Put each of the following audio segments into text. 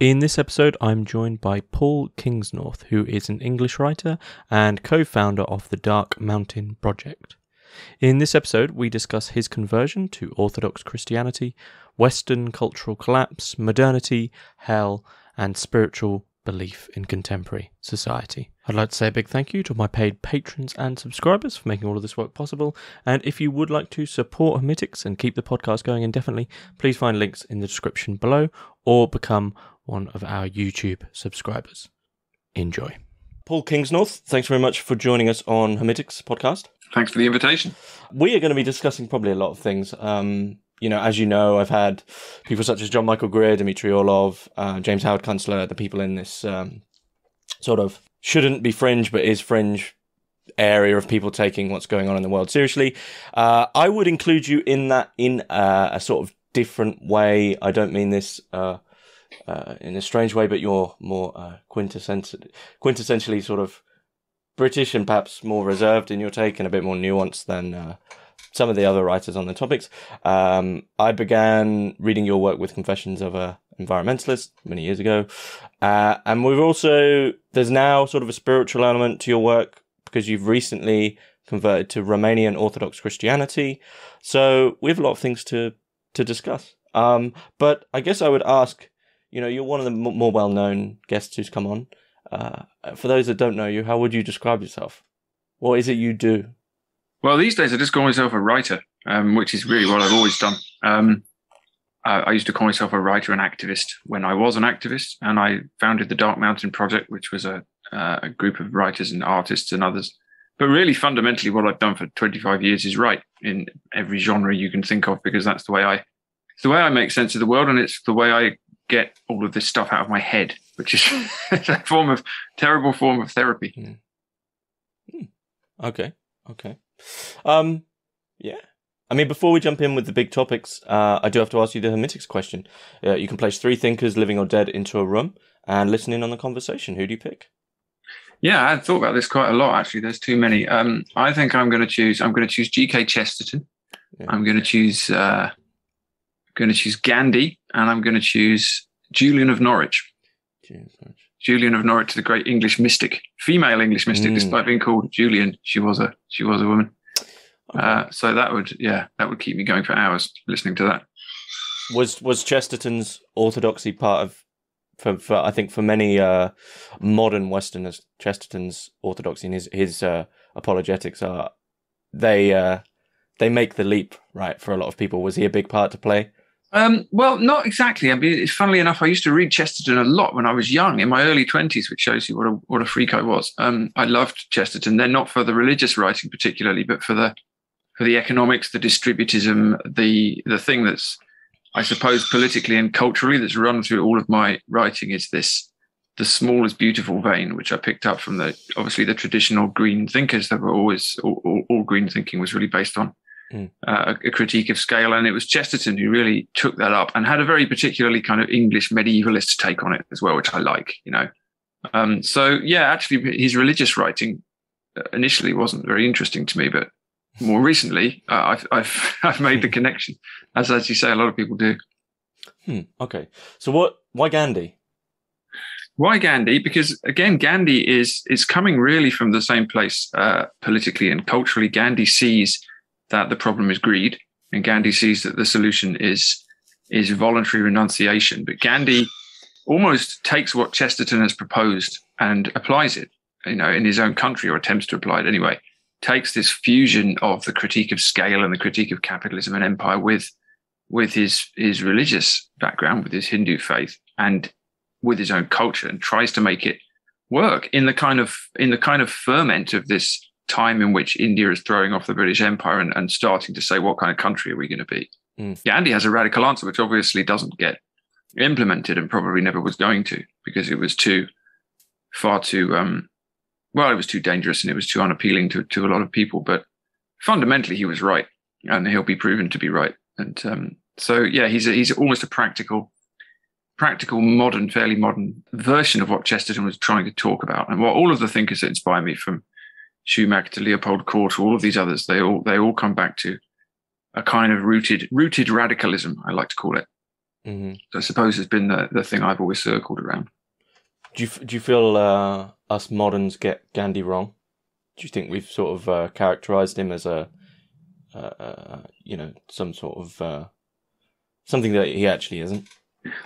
In this episode, I'm joined by Paul Kingsnorth, who is an English writer and co-founder of the Dark Mountain Project. In this episode, we discuss his conversion to Orthodox Christianity, Western cultural collapse, modernity, hell, and spiritual belief in contemporary society. I'd like to say a big thank you to my paid patrons and subscribers for making all of this work possible. And if you would like to support Hermitix and keep the podcast going indefinitely, please find links in the description below or become one of our YouTube subscribers. Enjoy. Paul Kingsnorth, thanks very much for joining us on Hermitix podcast. Thanks for the invitation. We are going to be discussing probably a lot of things. As you know, I've had people such as John Michael Greer, Dmitry Orlov, James Howard Kunstler, the people in this sort of shouldn't be fringe, but is fringe area of people taking what's going on in the world seriously. I would include you in that in a sort of different way. I don't mean this in a strange way, but you're more quintessentially sort of British and perhaps more reserved in your take and a bit more nuanced than some of the other writers on the topics. I began reading your work with Confessions of a Environmentalist many years ago. And there's now sort of a spiritual element to your work because you've recently converted to Romanian Orthodox Christianity. So we have a lot of things to discuss. But I guess I would ask, you're one of the more well-known guests who's come on. For those that don't know you, how would you describe yourself? What is it you do? Well, these days I just call myself a writer, which is really what I've always done. I used to call myself a writer and activist when I was an activist, and I founded the Dark Mountain Project, which was a group of writers and artists and others. But really, fundamentally, what I've done for 25 years is write in every genre you can think of, because that's the way I make sense of the world, and it's the way I get all of this stuff out of my head, which is a terrible form of therapy. Okay. Yeah. I mean, before we jump in with the big topics, I do have to ask you the Hermitix question. You can place three thinkers, living or dead, into a room and listen in on the conversation. Who do you pick? Yeah, I had thought about this quite a lot, actually. There's too many. I think I'm going to choose G.K. Chesterton. Yeah. I'm going to choose Gandhi, and I'm going to choose Julian of Norwich. Julian of Norwich, the great English mystic, female English mystic, despite being called Julian, she was a woman. Okay. So that would keep me going for hours listening to that. Was Chesterton's orthodoxy part of, for I think for many modern Westerners, Chesterton's orthodoxy and his apologetics are they make the leap, right? For a lot of people, was he a big part to play? Well, not exactly. I mean, funnily enough, I used to read Chesterton a lot when I was young, in my early 20s, which shows you what a freak I was. I loved Chesterton. They're not for the religious writing particularly, but for the economics, the distributism, the thing that's, I suppose, politically and culturally that's run through all of my writing is the small is beautiful vein, which I picked up from obviously the traditional green thinkers that were always, all green thinking was really based on a critique of scale. And it was Chesterton who really took that up and had a very particularly kind of English medievalist take on it as well, which I like, So yeah, actually his religious writing initially wasn't very interesting to me, but more recently I've made the connection, as you say, a lot of people do. Okay. So why Gandhi? Why Gandhi? Because again, Gandhi is coming really from the same place politically and culturally. Gandhi sees that the problem is greed, and Gandhi sees that the solution is voluntary renunciation. But Gandhi almost takes what Chesterton has proposed and applies it, in his own country, or attempts to apply it anyway. Takes this fusion of the critique of scale and the critique of capitalism and empire with his religious background, with his Hindu faith, and with his own culture, and tries to make it work in the kind of ferment of this time in which India is throwing off the British Empire and starting to say, what kind of country are we going to be? Gandhi has a radical answer, which obviously doesn't get implemented and probably never was going to, because it was it was too dangerous and it was too unappealing to a lot of people. But fundamentally, he was right, and he'll be proven to be right. And so, yeah, he's almost a practical, modern, fairly modern version of what Chesterton was trying to talk about. And what all of the thinkers that inspire me, from Schumacher to Leopold Kohr to all of these others, they all come back to a kind of rooted radicalism, I like to call it. Mm-hmm. So I suppose has been the thing I've always circled around. Do you feel us moderns get Gandhi wrong? Do you think we've sort of characterized him as a some sort of something that he actually isn't?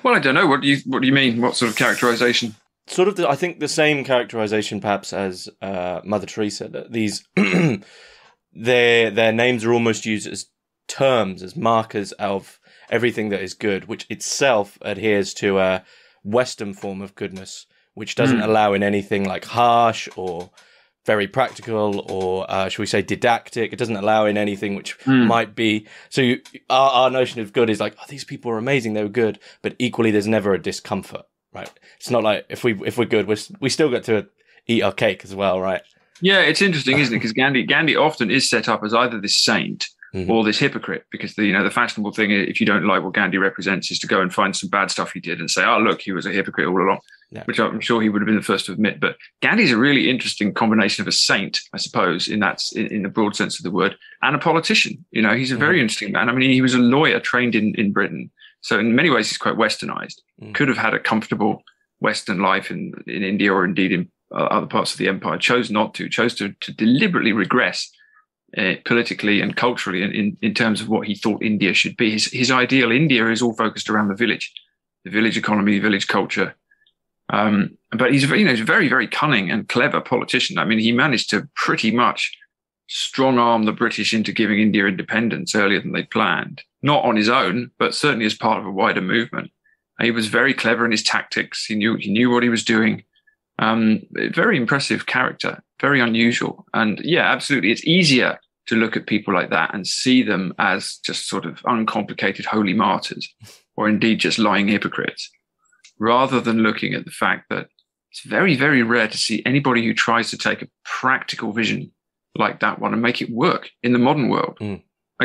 Well, I don't know. What do you mean? What sort of characterization? Sort of, I think the same characterization perhaps as Mother Teresa. That these their names are almost used as terms, as markers of everything that is good, which itself adheres to a Western form of goodness, which doesn't allow in anything like harsh or very practical or shall we say didactic. It doesn't allow in anything which might be so our notion of good is like, oh, these people are amazing, they were good, but equally there's never a discomfort, right? It's not like if we're good, we still get to eat our cake as well, right? Yeah, it's interesting, isn't it? Because Gandhi often is set up as either this saint or this hypocrite, because the fashionable thing, if you don't like what Gandhi represents, is to go and find some bad stuff he did and say, oh, look, he was a hypocrite all along, which I'm sure he would have been the first to admit. But Gandhi's a really interesting combination of a saint, I suppose, in the broad sense of the word, and a politician. He's a very interesting man. I mean, he was a lawyer trained in Britain. So in many ways, he's quite westernized. Could have had a comfortable Western life in India or indeed in other parts of the empire. Chose not to. Chose to deliberately regress politically and culturally in terms of what he thought India should be. His ideal India is all focused around the village economy, village culture. But he's a very, very cunning and clever politician. I mean, he managed to pretty much strong arm the British into giving India independence earlier than they planned. Not on his own, but certainly as part of a wider movement. He was very clever in his tactics. He knew what he was doing. Very impressive character, very unusual. And yeah, absolutely. It's easier to look at people like that and see them as just sort of uncomplicated holy martyrs, or indeed just lying hypocrites, rather than looking at the fact that it's very, very rare to see anybody who tries to take a practical vision like that one and make it work in the modern world.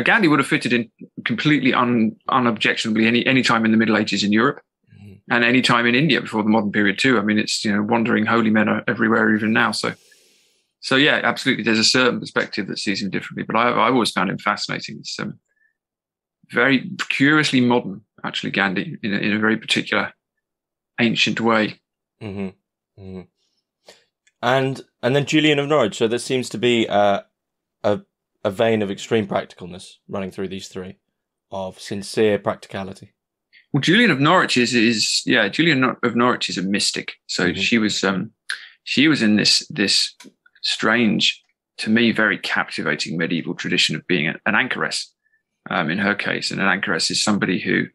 Gandhi would have fitted in completely unobjectionably any time in the Middle Ages in Europe. And any time in India before the modern period too. I mean, it's wandering holy men are everywhere even now. So yeah, absolutely. There's a certain perspective that sees him differently, but I've always found him fascinating. It's very curiously modern, actually, Gandhi, in a very particular ancient way. And then Julian of Norwich. So there seems to be a vein of extreme practicalness running through these three, of sincere practicality. Well, Julian of Norwich Julian of Norwich is a mystic. So she was in this strange, to me, very captivating medieval tradition of being an anchoress. In her case, and an anchoress is somebody who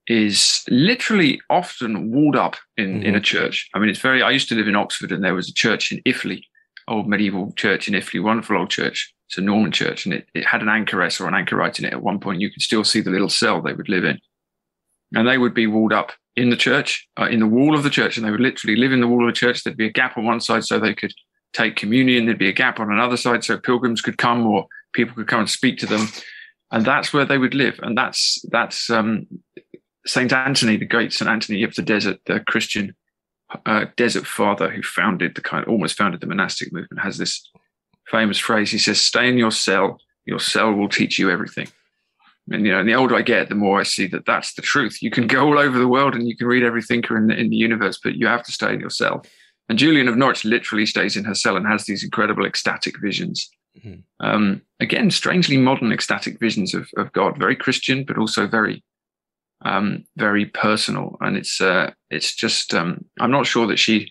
is literally often walled up in a church. I mean, I used to live in Oxford, and there was a church in Iffley, old medieval church in Iffley, wonderful old church. It's a Norman church, and it had an anchoress or an anchorite in it at one point. You could still see the little cell they would live in. And they would be walled up in the church, in the wall of the church, and they would literally live in the wall of the church. There'd be a gap on one side so they could take communion. There'd be a gap on another side so pilgrims could come or people could come and speak to them. And that's where they would live. And that's Saint Anthony, the great Saint Anthony of the desert, the Christian desert father who almost founded the monastic movement, has this famous phrase. He says, "Stay in your cell will teach you everything." And, and the older I get, the more I see that that's the truth. You can go all over the world and you can read every thinker in the universe, but you have to stay in your cell. And Julian of Norwich literally stays in her cell and has these incredible ecstatic visions. Again, strangely modern ecstatic visions of God, very Christian, but also very, very personal. And it's just, I'm not sure that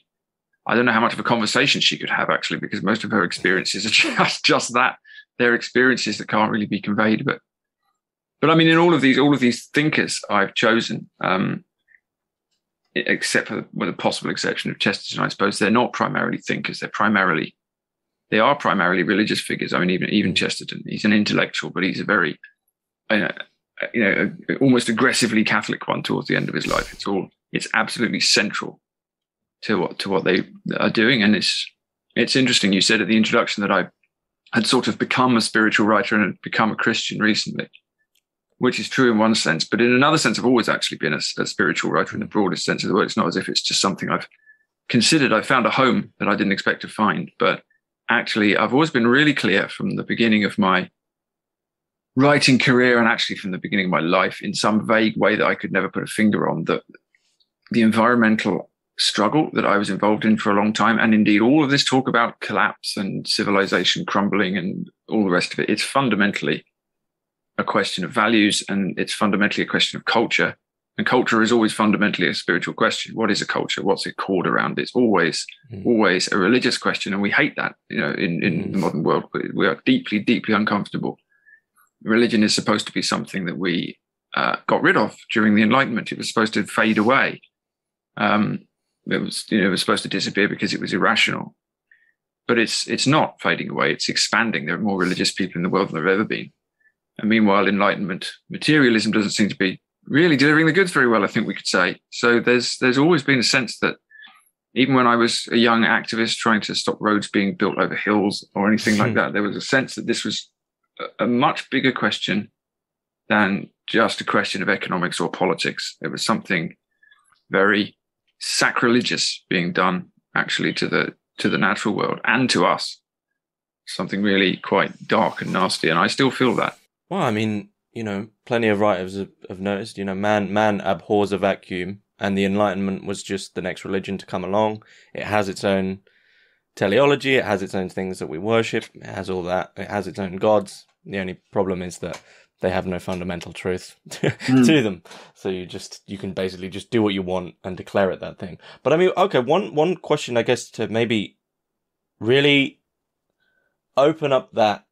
I don't know how much of a conversation she could have, actually, because most of her experiences are just that. They're experiences that can't really be conveyed, But I mean, in all of these thinkers I've chosen, except with a possible exception of Chesterton, I suppose, they're not primarily thinkers. They are primarily religious figures. I mean, even Chesterton, he's an intellectual, but he's a very, almost aggressively Catholic one towards the end of his life. It's absolutely central to what they are doing, and it's interesting. You said at the introduction that I had sort of become a spiritual writer and had become a Christian recently, which is true in one sense, but in another sense, I've always actually been a spiritual writer in the broadest sense of the word. It's not as if it's just something I've considered. I found a home that I didn't expect to find, but actually, I've always been really clear from the beginning of my writing career and actually from the beginning of my life in some vague way that I could never put a finger on, that the environmental struggle that I was involved in for a long time, and indeed all of this talk about collapse and civilization crumbling and all the rest of it, it's fundamentally a question of values, and it's fundamentally a question of culture. And culture is always fundamentally a spiritual question. What is a culture? What's it called around? It's always a religious question, and we hate that. In the modern world, we are deeply, deeply uncomfortable. Religion is supposed to be something that we got rid of during the Enlightenment. It was supposed to fade away. It was supposed to disappear because it was irrational. But it's not fading away. It's expanding. There are more religious people in the world than there have ever been. And meanwhile, Enlightenment materialism doesn't seem to be really delivering the goods very well, I think we could say. So there's always been a sense that even when I was a young activist trying to stop roads being built over hills or anything like that, there was a sense that this was a much bigger question than just a question of economics or politics. It was something very sacrilegious being done actually to the natural world and to us. Something really quite dark and nasty, and I still feel that. Well, I mean, plenty of writers have noticed, man abhors a vacuum, and the Enlightenment was just the next religion to come along. It has its own teleology, it has its own things that we worship, it has all that, it has its own gods. The only problem is that they have no fundamental truth to them. So you can basically just do what you want and declare it that thing. But I mean, okay, one question, I guess, to maybe really open up that,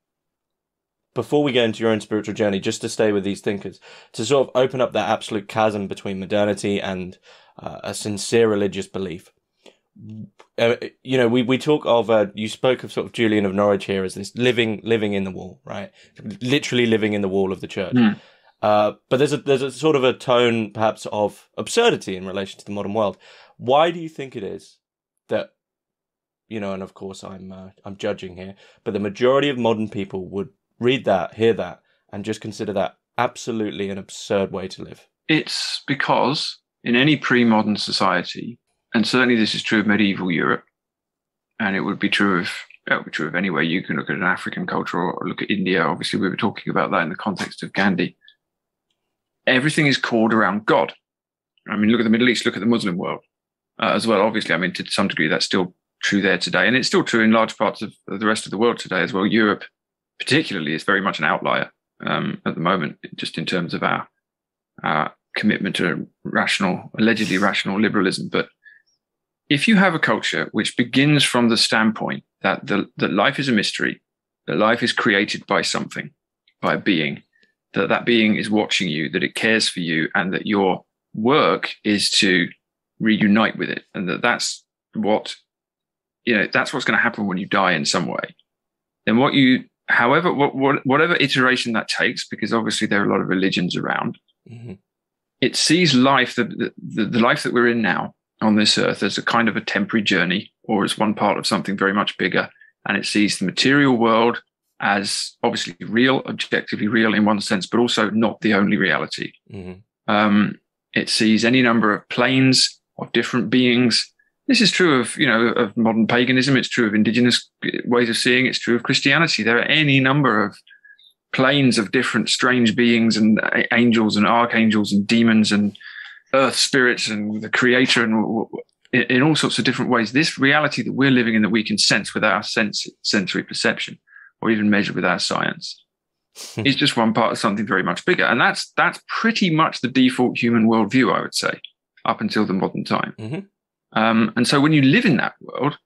before we get into your own spiritual journey, just to stay with these thinkers, to sort of open up that absolute chasm between modernity and a sincere religious belief. We talk of, you spoke of sort of Julian of Norwich here as this living in the wall, right? Literally living in the wall of the church. But there's a sort of a tone perhaps of absurdity in relation to the modern world. Why do you think it is that, and of course I'm judging here, but the majority of modern people would read that, hear that, and just consider that absolutely an absurd way to live? It's because in any pre-modern society, and certainly this is true of medieval Europe, and it would be true of anywhere. You can look at an African culture or look at India. Obviously, we were talking about that in the context of Gandhi. Everything is called around God. I mean, look at the Middle East, look at the Muslim world as well. Obviously, I mean, to some degree, that's still true there today. And it's still true in large parts of the rest of the world today as well. Europe, particularly, is very much an outlier at the moment, just in terms of our commitment to allegedly rational liberalism. But if you have a culture which begins from the standpoint that life is a mystery, that life is created by something, by a being, that being is watching you, that it cares for you, and that your work is to reunite with it, and that's what's going to happen when you die in some way, then whatever iteration that takes, because obviously there are a lot of religions around, it sees life, the life that we're in now on this earth, as a kind of a temporary journey, or as one part of something very much bigger. And it sees the material world as obviously real, objectively real in one sense, but also not the only reality. It sees any number of planes of different beings. This is true of modern paganism. It's true of indigenous ways of seeing. It's true of Christianity. There are any number of planes of different strange beings and angels and archangels and demons and earth spirits and the creator, and in all sorts of different ways. This reality that we're living in, that we can sense with our sensory perception, or even measure with our science, is just one part of something very much bigger. And that's pretty much the default human worldview, I would say, up until the modern time. And so when you live in that world,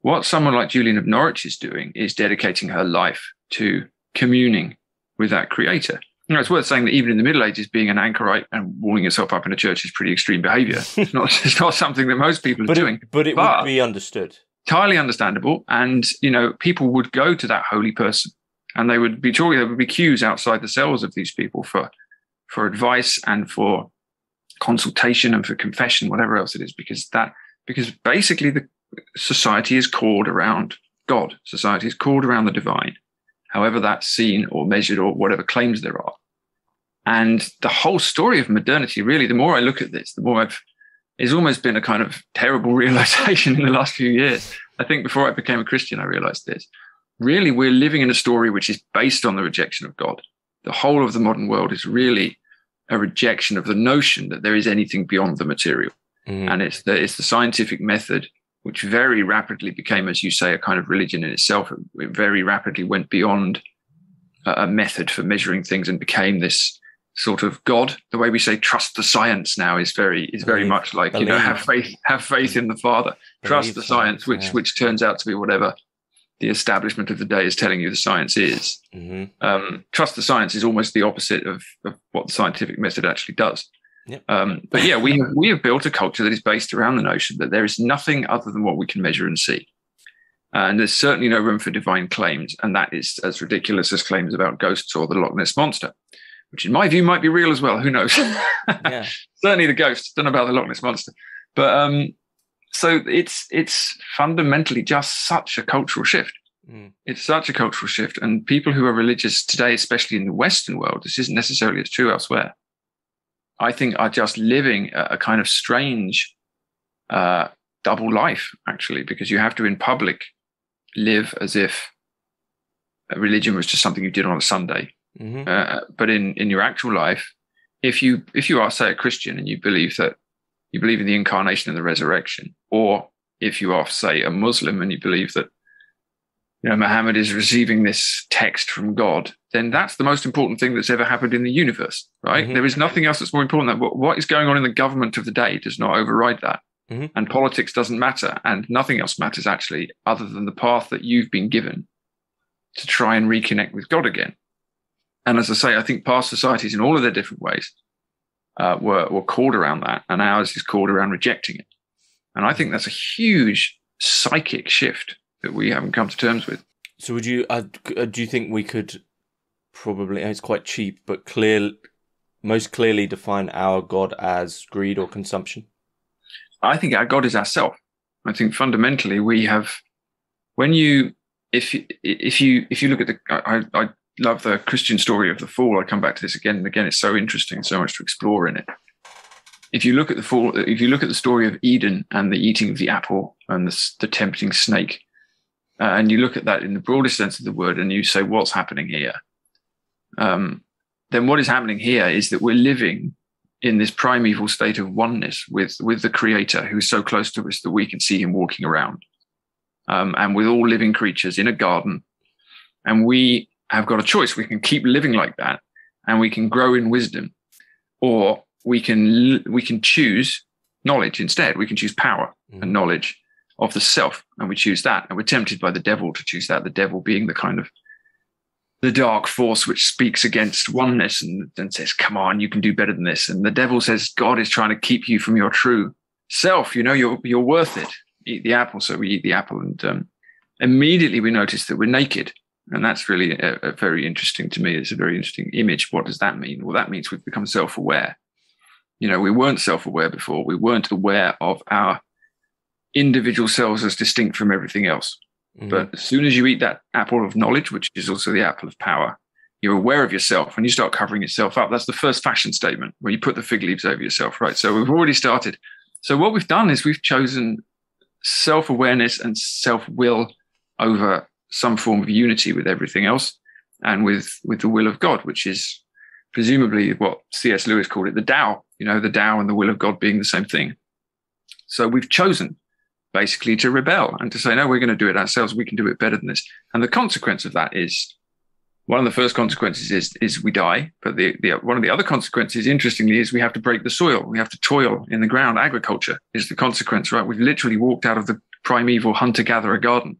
what someone like Julian of Norwich is doing is dedicating her life to communing with that creator. It's worth saying that even in the Middle Ages, being an anchorite and walling yourself up in a church is pretty extreme behavior. It's not something that most people are doing. But it would be understood. Entirely understandable. And, people would go to that holy person, and they would be talking, there would be queues outside the cells of these people for advice and for consultation and for confession, whatever else it is, because basically the society is called around God. Society is called around the divine, however that's seen or measured or whatever claims there are. And the whole story of modernity, really, the more I look at this, the more it's almost been a kind of terrible realization in the last few years. I think before I became a Christian, I realized this. Really, we're living in a story which is based on the rejection of God. the whole of the modern world is really a rejection of the notion that there is anything beyond the material. And it's the scientific method, which very rapidly became, as you say, a kind of religion in itself. It very rapidly went beyond a method for measuring things and became this sort of God. The way we say trust the science now is very much like, you know, have faith in the Father, trust the science, which turns out to be whatever the establishment of the day is telling you the science is. Trust the science is almost the opposite of what the scientific method actually does. Yep. But yeah, we have built a culture that is based around the notion that there is nothing other than what we can measure and see. And there's certainly no room for divine claims. And that is as ridiculous as claims about ghosts or the Loch Ness Monster, which in my view might be real as well. Who knows? Yeah. Certainly the ghosts. Don't know about the Loch Ness Monster. But so it's fundamentally just such a cultural shift. It's such a cultural shift. And people who are religious today, especially in the Western world, this isn't necessarily as true elsewhere, I think are just living a kind of strange double life, actually, because you have to, in public, live as if religion was just something you did on a Sunday. But in your actual life, if you are, say, a Christian and you believe in the incarnation and the resurrection, or if you are, say, a Muslim and you believe that, you know, Muhammad is receiving this text from God, then that's the most important thing that's ever happened in the universe, right? There is nothing else that's more important than what is going on in the government of the day does not override that. And politics doesn't matter, and nothing else matters actually, other than the path that you've been given to try and reconnect with God again. And as I say, I think past societies in all of their different ways were called around that, and ours is called around rejecting it. And I think that's a huge psychic shift that we haven't come to terms with. So would you, do you think we could probably, it's quite cheap, but most clearly define our God as greed or consumption? I think our God is ourself. I think fundamentally we have, if you look at I love the Christian story of the fall. I come back to this again and again. It's so interesting, so much to explore in it. If you look at the fall, if you look at the story of Eden and the eating of the apple and the tempting snake, and you look at that in the broadest sense of the word, and you say, what's happening here? Then what is happening here is that we're living in this primeval state of oneness with the Creator, who's so close to us that we can see him walking around, and with all living creatures in a garden. And we have got a choice. We can keep living like that, and we can grow in wisdom, or we can choose knowledge instead. We can choose power and knowledge of the self, and we choose that. And we're tempted by the devil to choose that, the devil being the kind of the dark force which speaks against oneness and says, come on, you can do better than this. And the devil says, God is trying to keep you from your true self. You know, you're worth it. Eat the apple. So we eat the apple, and immediately we notice that we're naked. And that's really a very interesting to me. It's a very interesting image. What does that mean? Well, that means we've become self-aware. You know, we weren't self-aware before. We weren't aware of our individual selves as distinct from everything else. But as soon as you eat that apple of knowledge, which is also the apple of power, you're aware of yourself and you start covering yourself up. That's the first fashion statement, where you put the fig leaves over yourself, right? So we've already started. So what we've done is we've chosen self-awareness and self-will over some form of unity with everything else, and with the will of God, which is presumably what C.S. Lewis called it, the Tao, you know, the Tao and the will of God being the same thing. So we've chosen basically to rebel and to say, no, we're going to do it ourselves. We can do it better than this. And the consequence of that is, one of the first consequences is we die. But one of the other consequences, interestingly, is we have to break the soil. We have to toil in the ground. Agriculture is the consequence, right? We've literally walked out of the primeval hunter-gatherer garden,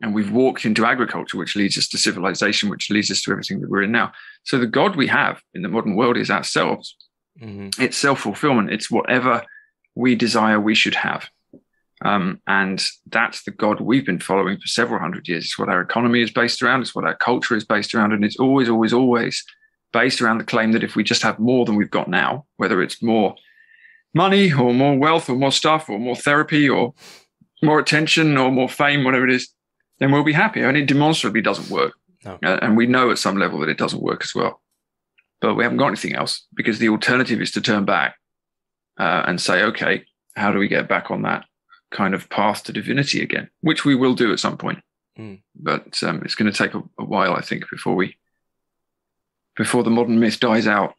and we've walked into agriculture, which leads us to civilization, which leads us to everything that we're in now. So the God we have in the modern world is ourselves. It's self-fulfillment. It's whatever we desire we should have. And that's the God we've been following for several hundred years. It's what our economy is based around. It's what our culture is based around. And it's always, always, always based around the claim that if we just have more than we've got now, whether it's more money or more wealth or more stuff or more therapy or more attention or more fame, whatever it is, then we'll be happy. And it demonstrably doesn't work. No. And we know at some level that it doesn't work as well. But we haven't got anything else, because the alternative is to turn back and say, okay, how do we get back on that kind of path to divinity again, which we will do at some point. But it's going to take a while, I think, before we before the modern myth dies out.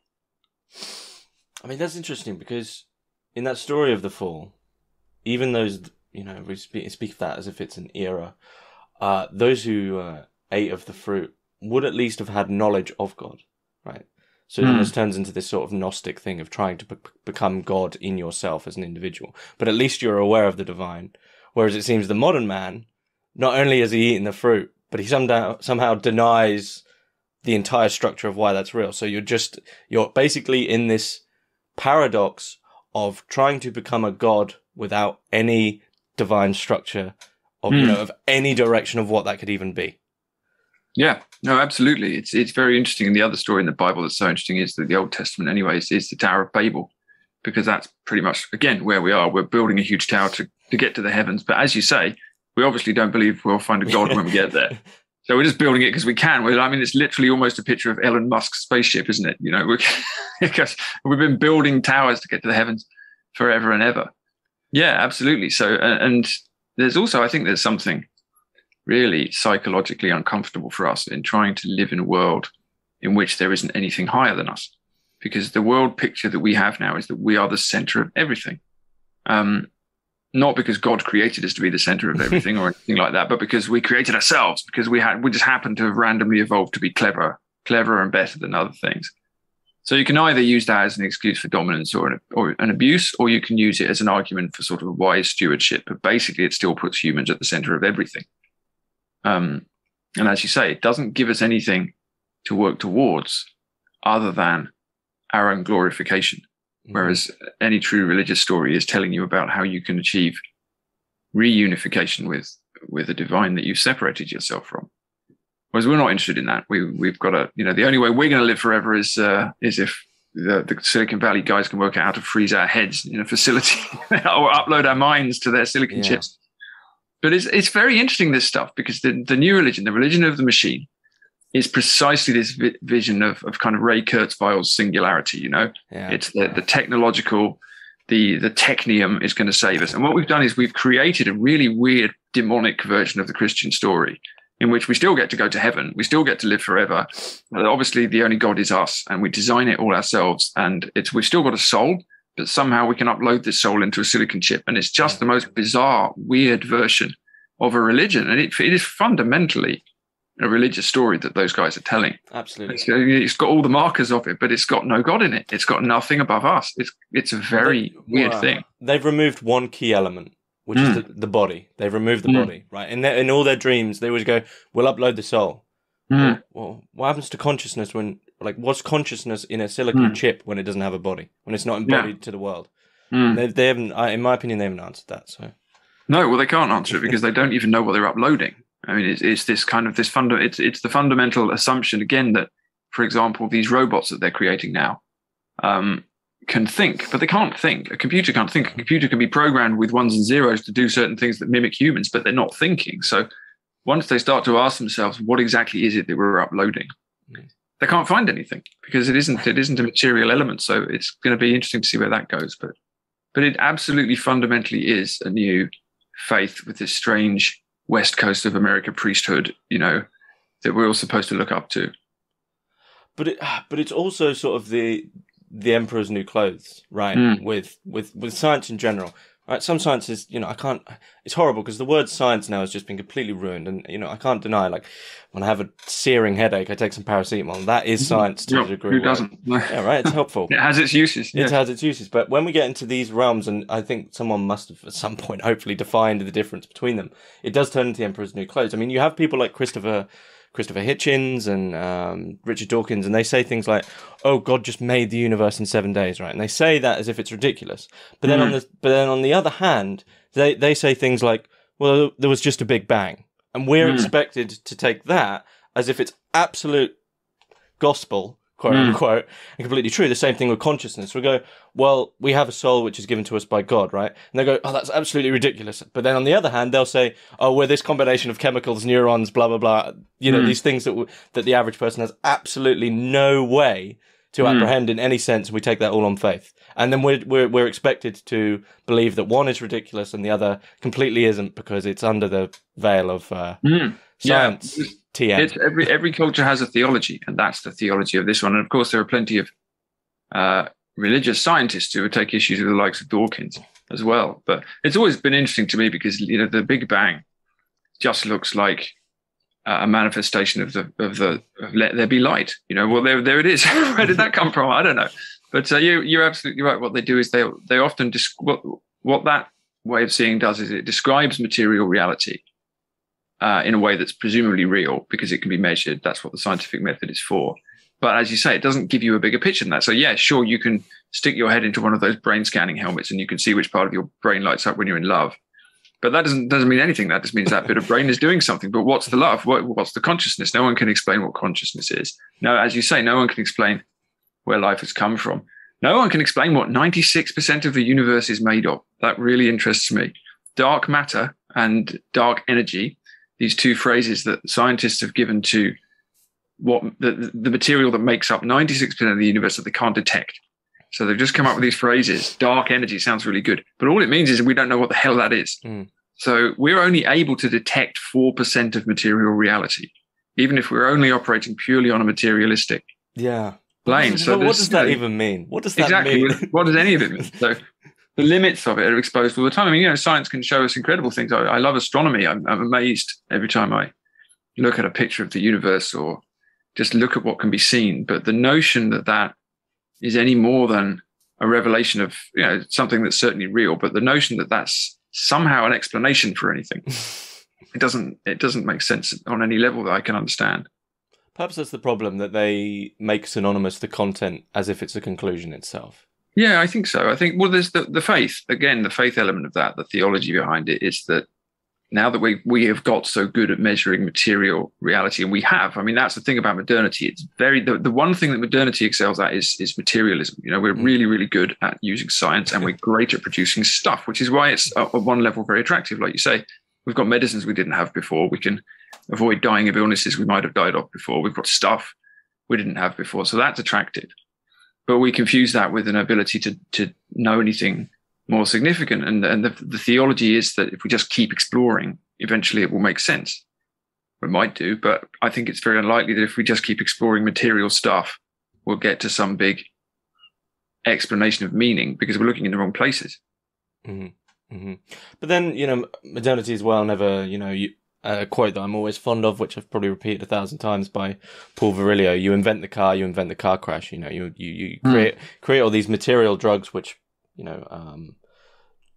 I mean, that's interesting because in that story of the fall, even those, we speak of that as if it's an era, those who ate of the fruit would at least have had knowledge of God, right? So it almost turns into this sort of Gnostic thing of trying to become God in yourself as an individual. But at least you're aware of the divine. Whereas it seems the modern man, not only has he eaten the fruit, but he somehow denies the entire structure of why that's real. So you're basically in this paradox of trying to become a God without any divine structure of, of any direction of what that could even be. Yeah, no, absolutely. It's very interesting. And the other story in the Bible that's so interesting is that the Old Testament, anyways, is the Tower of Babel, because that's pretty much, again, where we are. We're building a huge tower to get to the heavens. But as you say, we obviously don't believe we'll find a God when we get there. So we're just building it because we can. I mean, it's literally almost a picture of Elon Musk's spaceship, isn't it? Because we've been building towers to get to the heavens forever and ever. Yeah, absolutely. So, and there's also, I think there's something really psychologically uncomfortable for us in trying to live in a world in which there isn't anything higher than us, because the world picture that we have now is that we are the center of everything. Not because God created us to be the center of everything or anything like that, but because we created ourselves, because we just happened to have randomly evolved to be cleverer and better than other things. So you can either use that as an excuse for dominance or an abuse, or you can use it as an argument for sort of a wise stewardship. But basically, it still puts humans at the center of everything. And as you say, it doesn't give us anything to work towards other than our own glorification. Whereas any true religious story is telling you about how you can achieve reunification with a divine that you've separated yourself from. Whereas we're not interested in that. We've got to, the only way we're going to live forever is if the Silicon Valley guys can work out how to freeze our heads in a facility or upload our minds to their silicon chips. But it's very interesting, this stuff, because the new religion, the religion of the machine, is precisely this vision of kind of Ray Kurzweil's singularity. It's the technological, the technium is going to save us. And what we've done is we've created a really weird demonic version of the Christian story, in which we still get to go to heaven, we still get to live forever. Obviously, the only God is us, and we design it all ourselves. And we've still got a soul, but somehow we can upload this soul into a silicon chip. And it's just the most bizarre, weird version of a religion. And it is fundamentally a religious story that those guys are telling. Absolutely. It's got all the markers of it, but it's got no God in it. It's got nothing above us. It's a very weird thing. They've removed one key element, which is the body. They've removed the body, right? In all their dreams, they always go, we'll upload the soul. Well, what happens to consciousness what's consciousness in a silicon chip when it doesn't have a body, when it's not embodied to the world? They haven't, in my opinion, they haven't answered that. So no, well, they can't answer it because they don't even know what they're uploading. I mean, it's this kind of it's the fundamental assumption again that, for example, these robots that they're creating now can think, but they can't think. A computer can't think. A computer can be programmed with ones and zeros to do certain things that mimic humans, but they're not thinking. So once they start to ask themselves, what exactly is it that we're uploading? They can't find anything because it isn't a material element. So it's going to be interesting to see where that goes. But it absolutely fundamentally is a new faith with this strange West Coast of America priesthood, that we're all supposed to look up to. But it's also sort of the emperor's new clothes, right? With science in general, right? Some sciences, it's horrible because the word science now has just been completely ruined. And, I can't deny, when I have a searing headache, I take some paracetamol. That is science to a degree. Who doesn't? Yeah, right. It's helpful. It has its uses. It has its uses. But when we get into these realms, and I think someone must have at some point hopefully defined the difference between them, it does turn into the emperor's new clothes. I mean, you have people like Christopher Hitchens and Richard Dawkins, and they say things like, "Oh, God just made the universe in 7 days," right? And they say that as if it's ridiculous. But then on the other hand, they say things like, "Well, there was just a big bang," and we're expected to take that as if it's absolute gospel, quote unquote, and completely true. The same thing with consciousness. We go, well, we have a soul which is given to us by God, right? And they go, oh, that's absolutely ridiculous. But then on the other hand, they'll say, oh, we're this combination of chemicals, neurons, blah, blah, blah. These things that the average person has absolutely no way to apprehend in any sense. And we take that all on faith. And then we're expected to believe that one is ridiculous and the other completely isn't because it's under the veil of Science, yeah, TM. It's every culture has a theology, and that's the theology of this one. And of course, there are plenty of religious scientists who would take issues with the likes of Dawkins as well. But it's always been interesting to me because the Big Bang just looks like a manifestation of let there be light. Well, there it is. Where did that come from? I don't know. But you're absolutely right. What they do is they often what that way of seeing does is it describes material reality in a way that's presumably real because it can be measured. That's what the scientific method is for. But as you say, it doesn't give you a bigger picture than that. So yeah, sure, you can stick your head into one of those brain scanning helmets and you can see which part of your brain lights up when you're in love. But that doesn't mean anything. That just means that bit of brain is doing something. But what's the love? What's the consciousness? No one can explain what consciousness is. No, as you say, no one can explain where life has come from. No one can explain what 96% of the universe is made of. That really interests me. Dark matter and dark energy, these two phrases that scientists have given to what the material that makes up 96% of the universe that they can't detect. So they've just come up with these phrases. Dark energy sounds really good, but all it means is we don't know what the hell that is. So we're only able to detect 4% of material reality, even if we're only operating purely on a materialistic plane. So what does that even mean? What does that mean? What does any of it mean? So the limits of it are exposed all the time. I mean, science can show us incredible things. I love astronomy. I'm amazed every time I look at a picture of the universe or just look at what can be seen. But the notion that is any more than a revelation of something that's certainly real, but the notion that that's somehow an explanation for anything, it doesn't make sense on any level that I can understand. Perhaps that's the problem, that they make synonymous the content as if it's a conclusion itself. Yeah, I think so. I think, well, there's the faith, again, the faith element of that, the theology behind it is that now that we have got so good at measuring material reality, and we have, I mean, that's the thing about modernity. It's the one thing that modernity excels at is materialism. We're really, really good at using science and we're great at producing stuff, which is why it's at one level very attractive. Like you say, we've got medicines we didn't have before. We can avoid dying of illnesses we might have died of before. We've got stuff we didn't have before. So that's attractive. But we confuse that with an ability to know anything more significant. And the theology is that if we just keep exploring, eventually it will make sense. It might do, but I think it's very unlikely that if we just keep exploring material stuff, we'll get to some big explanation of meaning because we're looking in the wrong places. Mm-hmm. Mm-hmm. But then, modernity as well, never, a quote that I'm always fond of, which I've probably repeated 1,000 times by Paul Virilio: you invent the car crash. You create all these material drugs which,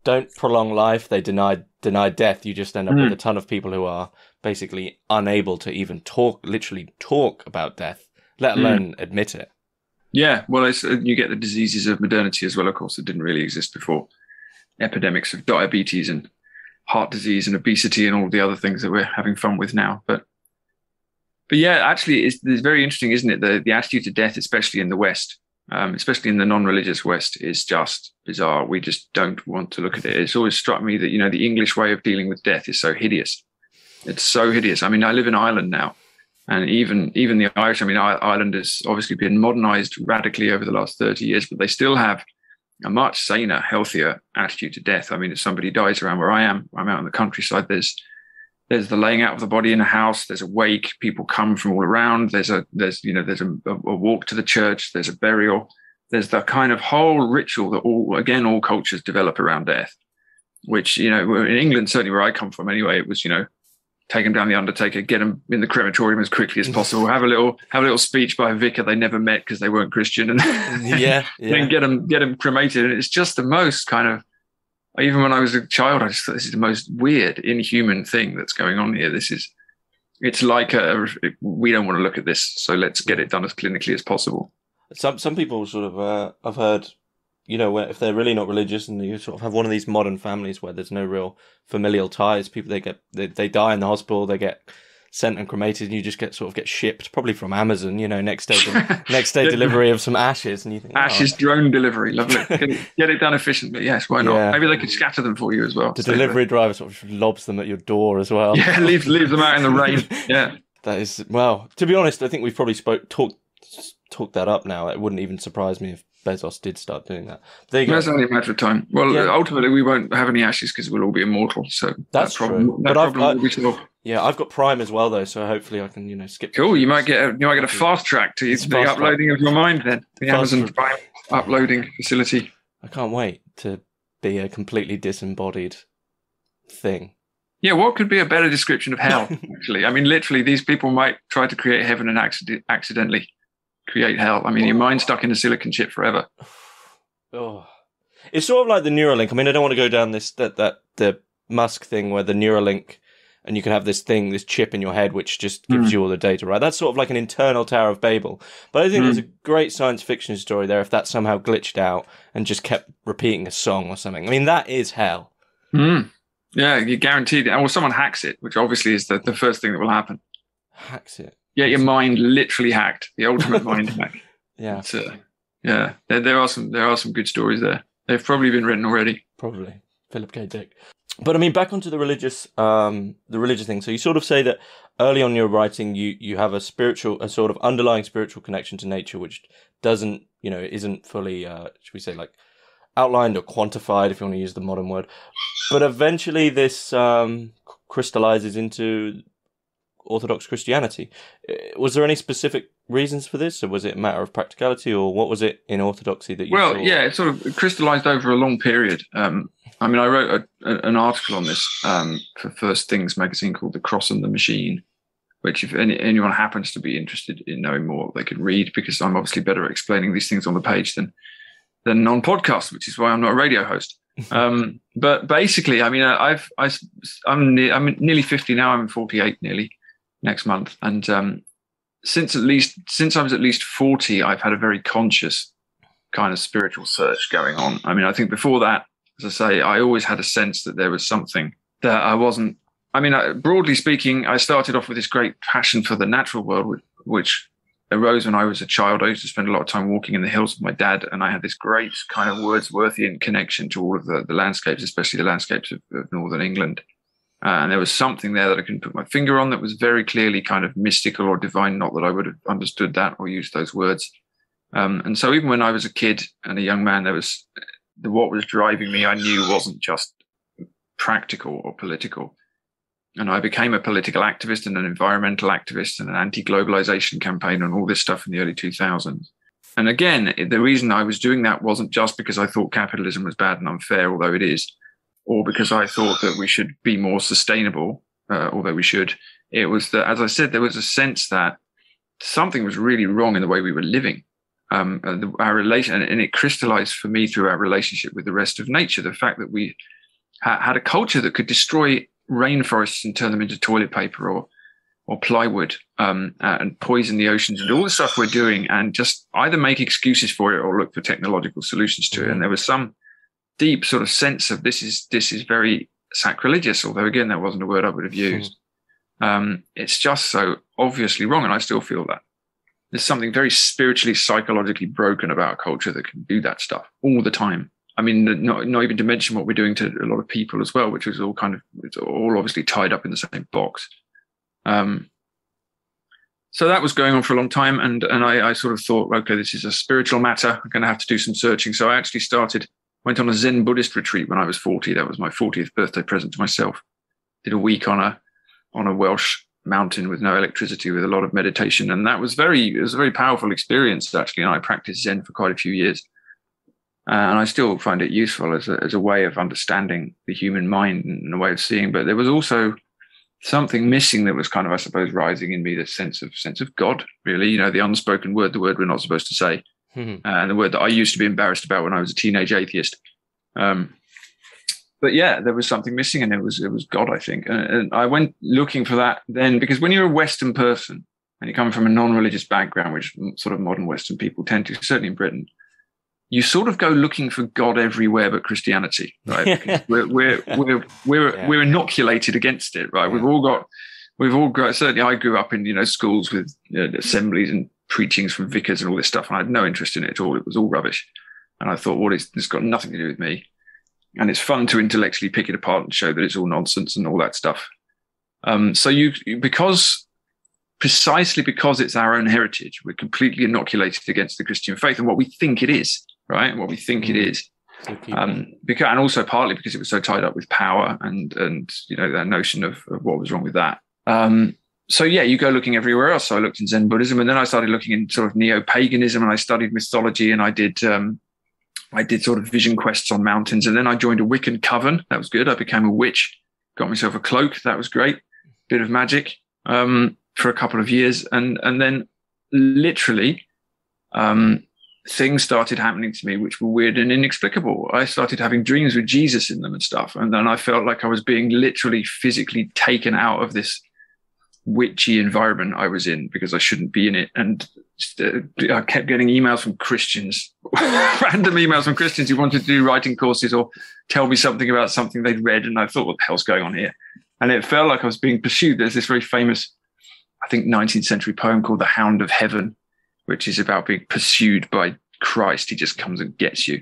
don't prolong life. They deny death. You just end up with a ton of people who are basically unable to even literally talk about death, let alone admit it. Yeah, well, you get the diseases of modernity as well, of course, that didn't really exist before. Epidemics of diabetes and heart disease and obesity and all the other things that we're having fun with now. But yeah, actually, it's very interesting, isn't it? The attitude to death, especially in the West, especially in the non-religious West, is just bizarre. We just don't want to look at it. It's always struck me that, the English way of dealing with death is so hideous. It's so hideous. I mean, I live in Ireland now, and even the Irish, Ireland has obviously been modernized radically over the last 30 years, but they still have a much saner, healthier attitude to death. I mean, if somebody dies around where I am, I'm out in the countryside, there's the laying out of the body in a house, there's a wake, people come from all around, there's a walk to the church, there's a burial, there's the kind of whole ritual that all cultures develop around death, which, in England, certainly where I come from anyway, it was, take them down the undertaker, get them in the crematorium as quickly as possible, have a little speech by a vicar they never met because they weren't Christian, and then get them cremated. And it's just the most kind of, even when I was a child, I just thought this is the most weird, inhuman thing that's going on here. It's like we don't want to look at this, so let's get it done as clinically as possible. Some people sort of, I've heard, if they're really not religious and you sort of have one of these modern families where there's no real familial ties, people, they die in the hospital, they get sent and cremated, and you just get shipped, probably from Amazon, next day delivery of some ashes, and you think, ashes drone delivery, lovely. Get it done efficiently. Yes, why not? Yeah. Maybe they could scatter them for you as well. The delivery driver sort of lobs them at your door as well. Yeah, leaves them out in the rain. Yeah, that is, well, to be honest, I think we've probably talked that up now. It wouldn't even surprise me if Bezos did start doing that. There you go. That's only a matter of time. Well, ultimately, we won't have any ashes because we'll all be immortal. So that's true. That problem will be solved. Yeah, I've got Prime as well though, so hopefully I can skip. Cool. You might get a fast track to the uploading of your mind then. The Amazon Prime uploading facility. I can't wait to be a completely disembodied thing. Yeah, what could be a better description of hell? Actually, I mean, literally, these people might try to create heaven and accidentally create hell. I mean, your mind's stuck in a silicon chip forever. Oh, it's sort of like the Neuralink. I mean, I don't want to go down the Musk thing where the Neuralink. And you can have this chip in your head, which just gives you all the data, right? That's sort of like an internal Tower of Babel. But I think there's a great science fiction story there if that somehow glitched out and just kept repeating a song or something. I mean, that is hell. Yeah, you're guaranteed. Or someone hacks it, which obviously is the first thing that will happen. Hacks it? Yeah, your mind literally hacked. The ultimate mind hack. Yeah. Yeah, there are some good stories there. They've probably been written already. Probably. Philip K. Dick. But I mean, back onto the religious thing. So you sort of say that early on in your writing, you have a sort of underlying spiritual connection to nature, which doesn't, isn't fully, should we say, like outlined or quantified, if you want to use the modern word. But eventually, this crystallizes into Orthodox Christianity. Was there any specific reasons for this, or was it a matter of practicality, or what was it in Orthodoxy that you saw? Yeah, it sort of crystallized over a long period. I mean, I wrote an article on this for First Things magazine called The Cross and the Machine, which if anyone happens to be interested in knowing more, they could read, because I'm obviously better at explaining these things on the page than on podcast, which is why I'm not a radio host. But basically, I mean, I'm nearly 50 now. I'm 48 nearly next month. And since I was at least 40, I've had a very conscious kind of spiritual search going on. I mean, I think before that, as I say, I always had a sense that there was something that I wasn't. I mean, broadly speaking, I started off with this great passion for the natural world, which arose when I was a child. I used to spend a lot of time walking in the hills with my dad, and I had this great kind of Wordsworthian connection to all of the landscapes, especially the landscapes of northern England. And there was something there that I couldn't put my finger on that was very clearly kind of mystical or divine, not that I would have understood that or used those words. And so even when I was a kid and a young man, what was driving me, I knew wasn't just practical or political. And I became a political activist and an environmental activist and an anti-globalization campaigner and all this stuff in the early 2000s. And again, the reason I was doing that wasn't just because I thought capitalism was bad and unfair, although it is, or because I thought that we should be more sustainable, although we should. It was that, as I said, there was a sense that something was really wrong in the way we were living. Our relation, and it crystallized for me through our relationship with the rest of nature. The fact that we had a culture that could destroy rainforests and turn them into toilet paper or plywood, and poison the oceans and all the stuff we're doing, and just either make excuses for it or look for technological solutions to it. And there was some deep sort of sense of this is very sacrilegious, although again that wasn't a word I would have used. It's just so obviously wrong, and I still feel that. There's something very spiritually, psychologically broken about a culture that can do that stuff all the time. I mean, not even to mention what we're doing to a lot of people as well, which is all it's all obviously tied up in the same box. So that was going on for a long time. And I sort of thought, okay, this is a spiritual matter. I'm going to have to do some searching. So I actually went on a Zen Buddhist retreat when I was 40. That was my 40th birthday present to myself. Did a week on a Welsh mountain with no electricity, with a lot of meditation. And it was a very powerful experience, actually. And I practiced Zen for quite a few years. And I still find it useful as a way of understanding the human mind and a way of seeing. But there was also something missing that was kind of, I suppose, rising in me, this sense of God, really, the unspoken word, the word we're not supposed to say. And the word that I used to be embarrassed about when I was a teenage atheist. But yeah, there was something missing, and it was God, I think. And I went looking for that then, because when you're a Western person and you come from a non-religious background, which sort of modern Western people tend to, certainly in Britain, you sort of go looking for God everywhere but Christianity, right? Because we're inoculated against it, right? Yeah. We've all got. Certainly, I grew up in schools with assemblies and preachings from vicars and all this stuff, and I had no interest in it at all. It was all rubbish, and I thought, it's got nothing to do with me. And it's fun to intellectually pick it apart and show that it's all nonsense and all that stuff. Precisely because it's our own heritage, we're completely inoculated against the Christian faith and what we think it is, right? What we think it is. And also partly because it was so tied up with power and that notion of what was wrong with that. So yeah, you go looking everywhere else. So I looked in Zen Buddhism, and then I started looking in sort of neo-paganism, and I studied mythology, and I did sort of vision quests on mountains, and then I joined a Wiccan coven. That was good. I became a witch, got myself a cloak. That was great. Bit of magic for a couple of years, and then literally things started happening to me which were weird and inexplicable. I started having dreams with Jesus in them and stuff, and then I felt like I was being literally physically taken out of this witchy environment I was in because I shouldn't be in it. And I kept getting emails from Christians, random emails from Christians who wanted to do writing courses or tell me something about something they'd read. And I thought, what the hell's going on here? And it felt like I was being pursued. There's this very famous, I think, 19th century poem called The Hound of Heaven, which is about being pursued by Christ. He just comes and gets you.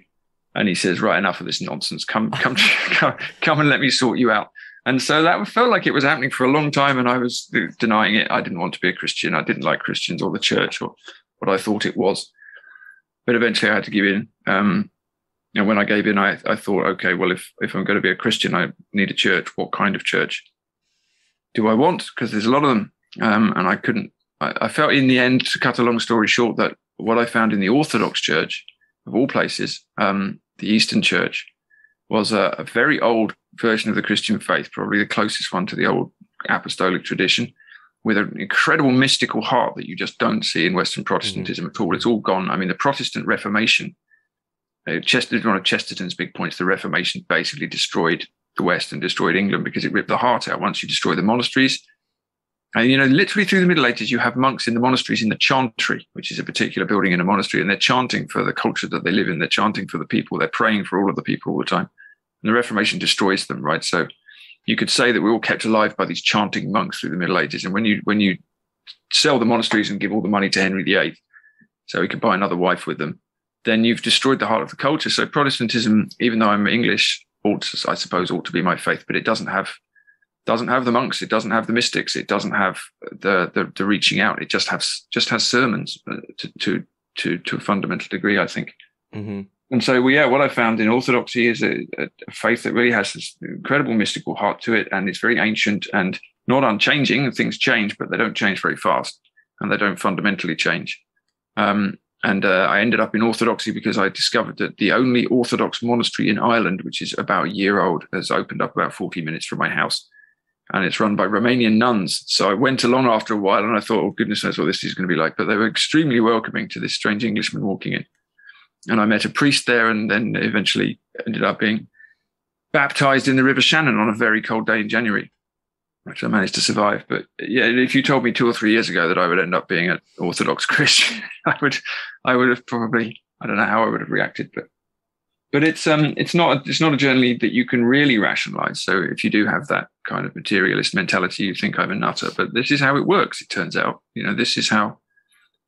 And he says, right, enough of this nonsense. Come and let me sort you out. And so that felt like it was happening for a long time, and I was denying it. I didn't want to be a Christian. I didn't like Christians or the church or what I thought it was. But eventually I had to give in. And when I gave in, I thought, okay, well, if I'm going to be a Christian, I need a church. What kind of church do I want? Because there's a lot of them. And I couldn't. I felt in the end, to cut a long story short, that what I found in the Orthodox Church, of all places, the Eastern Church, was a very old version of the Christian faith, probably the closest one to the old apostolic tradition, with an incredible mystical heart that you just don't see in Western Protestantism at all. It's all gone. I mean, the Protestant Reformation, one of Chesterton's big points, the Reformation basically destroyed the West and destroyed England because it ripped the heart out. Once you destroy the monasteries, and, literally through the Middle Ages, you have monks in the monasteries in the chantry, which is a particular building in a monastery, and they're chanting for the culture that they live in. They're chanting for the people. They're praying for all of the people all the time. And the Reformation destroys them, right? So you could say that we're all kept alive by these chanting monks through the Middle Ages. And when you sell the monasteries and give all the money to Henry VIII so he could buy another wife with them, then you've destroyed the heart of the culture. So Protestantism, even though I'm English, ought to be my faith, but it doesn't have the monks, it doesn't have the mystics, it doesn't have the reaching out. It just has sermons to a fundamental degree, I think. Mm-hmm. And so, what I found in Orthodoxy is a faith that really has this incredible mystical heart to it, and it's very ancient and not unchanging. Things change, but they don't change very fast, and they don't fundamentally change. I ended up in Orthodoxy because I discovered that the only Orthodox monastery in Ireland, which is about a year old, has opened up about 40 minutes from my house, and it's run by Romanian nuns. So I went along after a while, and I thought, oh, goodness knows what this is going to be like. But they were extremely welcoming to this strange Englishman walking in. And I met a priest there, and then eventually ended up being baptized in the River Shannon on a very cold day in January, which I managed to survive. But yeah, if you told me 2 or 3 years ago that I would end up being an Orthodox Christian, I would have probably, I don't know how I would have reacted. But it's not a journey that you can really rationalize. So if you do have that kind of materialist mentality, you think I'm a nutter. But this is how it works. It turns out, this is how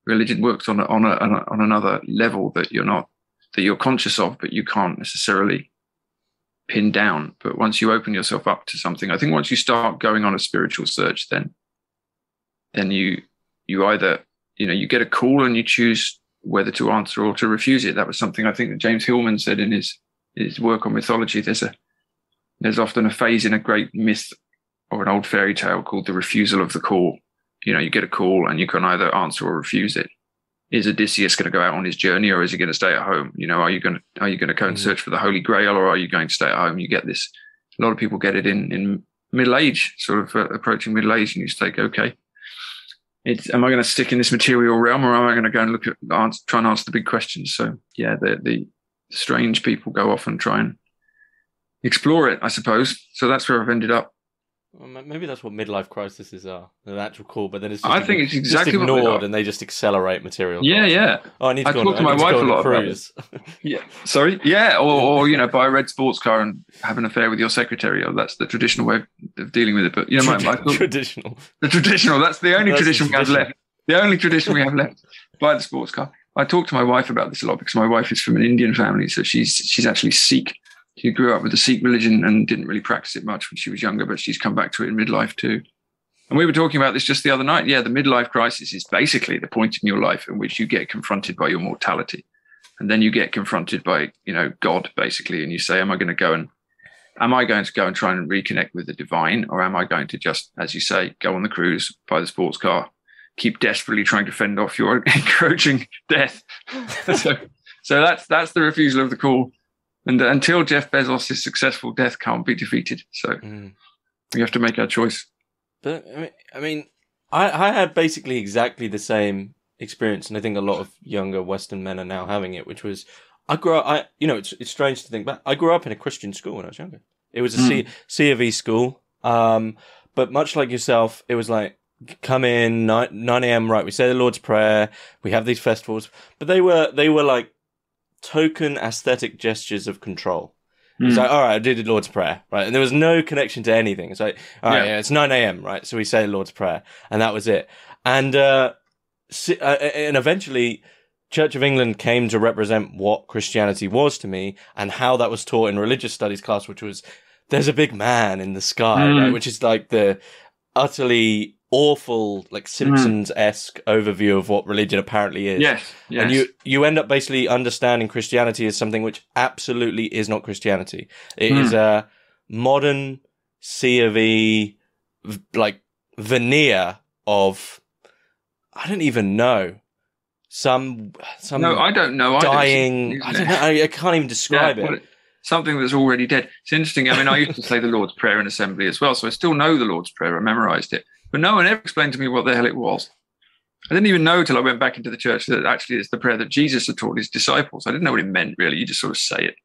religion works on another level that you're conscious of, but you can't necessarily pin down. But once you open yourself up to something, I think once you start going on a spiritual search, then you either you get a call and you choose whether to answer or to refuse it. That was something I think that James Hillman said in his work on mythology. There's often a phase in a great myth or an old fairy tale called the refusal of the call. You get a call and you can either answer or refuse it. Is Odysseus going to go out on his journey, or is he going to stay at home? Are you going to go and search for the Holy Grail, or are you going to stay at home? You get this. A lot of people get it in middle age, sort of approaching middle age, and you think, okay, am I going to stick in this material realm, or am I going to go and try and answer the big questions? So yeah, the strange people go off and try and explore it, I suppose. So that's where I've ended up. Well, maybe that's what midlife crises are, the actual call, but then it's just, I think it's exactly just ignored, what and they just accelerate material. Yeah, yeah. Oh, I need to talk to my wife a lot about it. Yeah, sorry. Yeah, or buy a red sports car and have an affair with your secretary. Or that's the traditional way of dealing with it. But traditional. The traditional. That's the only tradition we have left. The only tradition we have left. Buy the sports car. I talk to my wife about this a lot because my wife is from an Indian family, so she's actually Sikh. She grew up with the Sikh religion and didn't really practice it much when she was younger, but she's come back to it in midlife too. And we were talking about this just the other night. Yeah, the midlife crisis is basically the point in your life in which you get confronted by your mortality. And then you get confronted by, God, basically, and you say, am I going to go and am I going to go and try and reconnect with the divine, or am I going to just, as you say, go on the cruise, buy the sports car, keep desperately trying to fend off your encroaching death? So that's the refusal of the call. And until Jeff Bezos is successful, death can't be defeated. So we have to make our choice. But I mean, I had basically exactly the same experience, and I think a lot of younger Western men are now having it, which was I grew up. It's strange to think back. I grew up in a Christian school when I was younger. It was a C of E school, but much like yourself, it was like come in 9 a.m. Right, we say the Lord's Prayer. We have these festivals, but they were like token aesthetic gestures of control. It's like, all right, I did the Lord's Prayer, right? And there was no connection to anything. It's like, all right, it's 9 a.m., right? So we say the Lord's Prayer, and that was it. And eventually, Church of England came to represent what Christianity was to me, and how that was taught in religious studies class, which was, there's a big man in the sky, right? Which is like the utterly awful, like Simpsons-esque overview of what religion apparently is. Yes. And you end up basically understanding Christianity as something which absolutely is not Christianity. It is a modern C of E, like veneer of, I don't even know, some no, I don't know. Dying. I don't know. I can't even describe it. Something that's already dead. It's interesting. I mean, I used to say the Lord's Prayer in assembly as well, so I still know the Lord's Prayer. I memorized it. But no one ever explained to me what the hell it was. I didn't even know till I went back into the church that actually it's the prayer that Jesus had taught his disciples. I didn't know what it meant, really. You just sort of say it.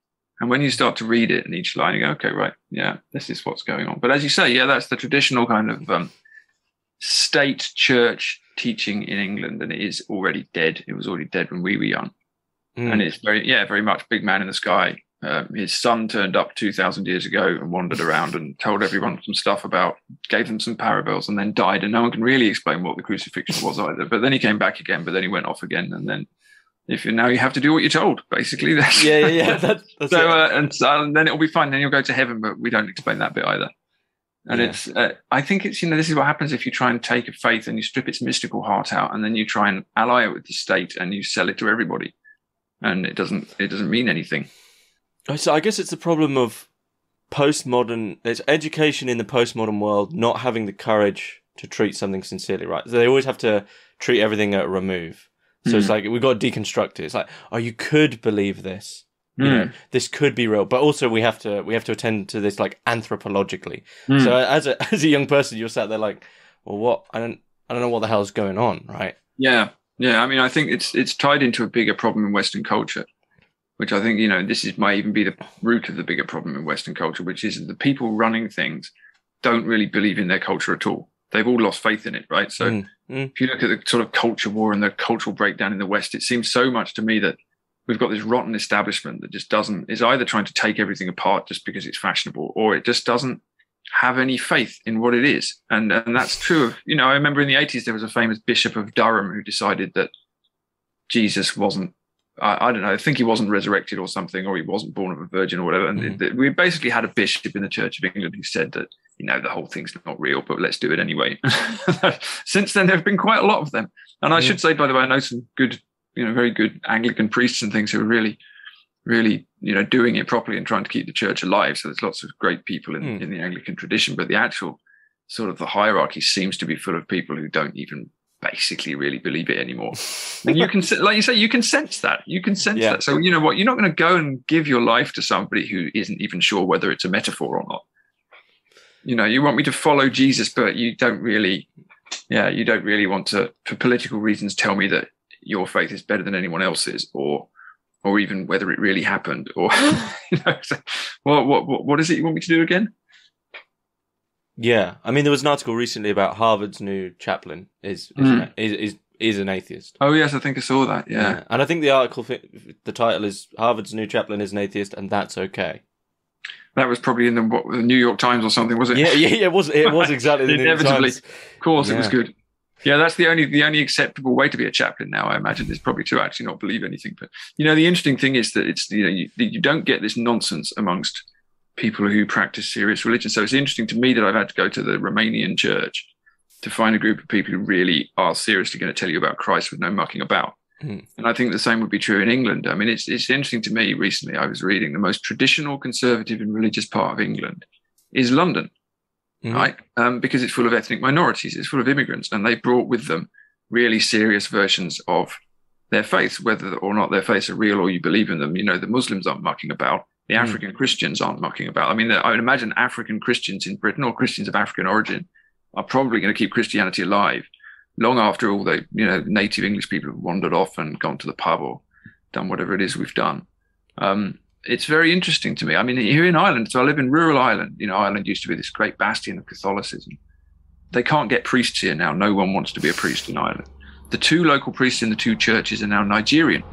And when you start to read it in each line, you go, okay, right, yeah, this is what's going on. But as you say, yeah, that's the traditional kind of state church teaching in England, and it is already dead. It was already dead when we were young. And it's very much big man in the sky. His son turned up 2,000 years ago and wandered around and told everyone some stuff gave them some parables, and then died. And no one can really explain what the crucifixion was either. But then he came back again, but then he went off again. And then now you have to do what you're told, basically. That's That's and then it'll be fine. Then you'll go to heaven, but we don't explain that bit either. And it's, I think it's, this is what happens if you try and take a faith and you strip its mystical heart out, and then you try and ally it with the state and you sell it to everybody. And it doesn't mean anything. So I guess it's the problem of it's education in the postmodern world not having the courage to treat something sincerely, right? So they always have to treat everything at a remove. So it's like, we've got to deconstruct it. It's like, oh, you could believe this. You know, this could be real, but also we have to attend to this like anthropologically. So as a young person, you're sat there like, well, what? I don't know what the hell's going on, right? Yeah. I mean, I think it's tied into a bigger problem in Western culture, which I think, might even be the root of the bigger problem in Western culture, which is the people running things don't really believe in their culture at all. They've all lost faith in it, right? So if you look at the sort of culture war and the cultural breakdown in the West, it seems so much to me that we've got this rotten establishment that just is either trying to take everything apart just because it's fashionable, or it just doesn't have any faith in what it is. And that's true of, I remember in the 80s, there was a famous Bishop of Durham who decided that Jesus wasn't, I don't know, I think he wasn't resurrected or something, or he wasn't born of a virgin or whatever. And we basically had a bishop in the Church of England who said that, the whole thing's not real, but let's do it anyway. Since then, there have been quite a lot of them. And I should say, by the way, I know some good, very good Anglican priests and things who are really, really, doing it properly and trying to keep the church alive. So there's lots of great people in the Anglican tradition, but the actual sort of the hierarchy seems to be full of people who don't even basically really believe it anymore. And you can, like you say, you can sense that. That. So you know what? You're not going to go and give your life to somebody who isn't even sure whether it's a metaphor or not. You want me to follow Jesus, but you don't really want to, for political reasons, tell me that your faith is better than anyone else's, or even whether it really happened, or so, what is it you want me to do again? Yeah, I mean, there was an article recently about Harvard's new chaplain is an atheist. Oh yes, I think I saw that. Yeah. And I think the article, the title is "Harvard's new chaplain is an atheist, and that's okay." That was probably in the New York Times or something, was it? Yeah, it was exactly the New York Times. Of course, it was good. Yeah, that's the only acceptable way to be a chaplain now, I imagine, is probably to actually not believe anything. But the interesting thing is that it's you don't get this nonsense amongst people who practice serious religion. So it's interesting to me that I've had to go to the Romanian church to find a group of people who really are seriously going to tell you about Christ with no mucking about. Mm. And I think the same would be true in England. I mean, it's interesting to me recently, I was reading the most traditional conservative and religious part of England is London, right? Because it's full of ethnic minorities, it's full of immigrants, and they brought with them really serious versions of their faith, whether or not their faiths are real or you believe in them. You know, the Muslims aren't mucking about. The African Christians aren't mucking about. I mean, I would imagine African Christians in Britain or Christians of African origin are probably going to keep Christianity alive long after all the, you know, native English people have wandered off and gone to the pub or done whatever it is we've done. It's very interesting to me. I mean, here in Ireland, so I live in rural Ireland. You know, Ireland used to be this great bastion of Catholicism. They can't get priests here now. No one wants to be a priest in Ireland. The two local priests in the two churches are now Nigerian.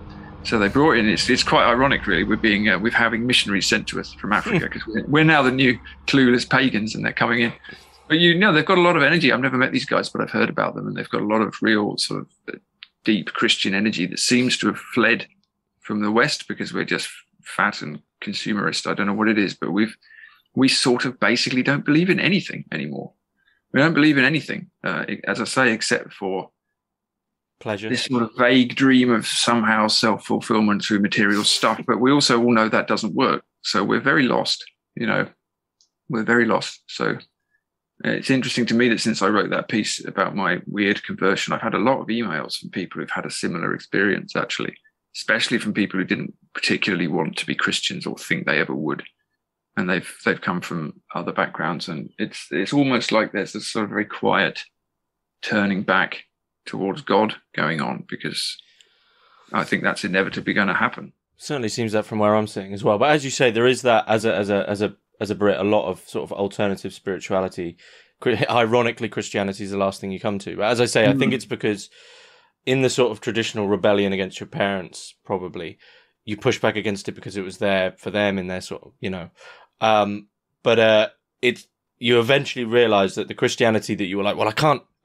So they brought in, it's quite ironic, really, with having missionaries sent to us from Africa, because we're now the new clueless pagans and they're coming in. But you know, they've got a lot of energy. I've never met these guys, but I've heard about them, and they've got a lot of real sort of deep Christian energy that seems to have fled from the West because we're just fat and consumerist. I don't know what it is, but we sort of basically don't believe in anything anymore. We don't believe in anything, as I say, except for pleasure, this sort of vague dream of somehow self-fulfillment through material stuff. But we also all know that doesn't work. So we're very lost, you know, we're very lost. So it's interesting to me that since I wrote that piece about my weird conversion, I've had a lot of emails from people who've had a similar experience, actually, especially from people who didn't particularly want to be Christians or think they ever would. And they've come from other backgrounds. And it's almost like there's this sort of very quiet turning back towards God going on, because I think that's inevitably going to happen. Certainly seems that from where I'm sitting as well. But as you say, there is that as a Brit, a lot of sort of alternative spirituality. Ironically, Christianity is the last thing you come to. But as I say, I think it's because in the sort of traditional rebellion against your parents, probably you push back against it because it was there for them in their sort of, you know. But you eventually realize that the Christianity that you were like, well, I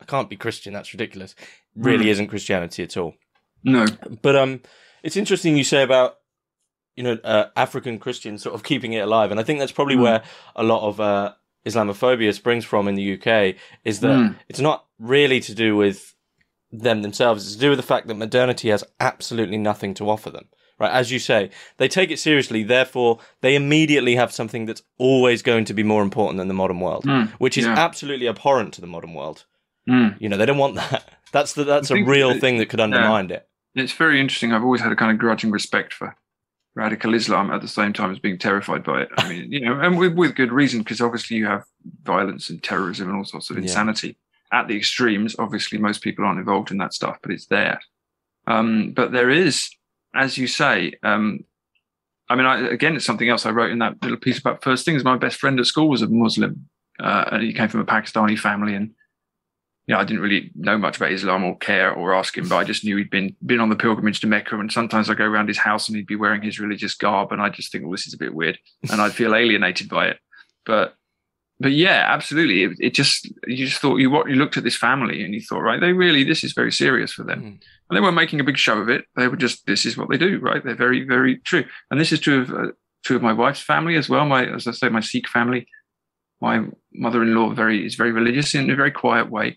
can't be Christian. That's ridiculous. Really isn't Christianity at all. No. But it's interesting you say about, you know, African Christians sort of keeping it alive. And I think that's probably where a lot of Islamophobia springs from in the UK, is that it's not really to do with them themselves. It's to do with the fact that modernity has absolutely nothing to offer them. Right, as you say, they take it seriously, therefore they immediately have something that's always going to be more important than the modern world, which is absolutely abhorrent to the modern world. You know, they don't want that. That's a real thing that could undermine it. It's very interesting. I've always had a kind of grudging respect for radical Islam at the same time as being terrified by it. I mean, you know, and with good reason, because obviously you have violence and terrorism and all sorts of insanity at the extremes. Obviously, most people aren't involved in that stuff, but it's there. But there is, as you say, I mean, again, it's something else I wrote in that little piece about first things. My best friend at school was a Muslim, and he came from a Pakistani family, and you know, I didn't really know much about Islam or care or ask him, but I just knew he'd been on the pilgrimage to Mecca, and sometimes I go around his house and he'd be wearing his religious garb, and I just think, well, this is a bit weird, and I'd feel alienated by it. But yeah, absolutely, you just thought you looked at this family and you thought, right, this is very serious for them, and they weren't making a big show of it. They were just, this is what they do, right? They're very, very true, and this is true of my wife's family as well. As I say, my Sikh family. My mother-in-law is very religious in a very quiet way.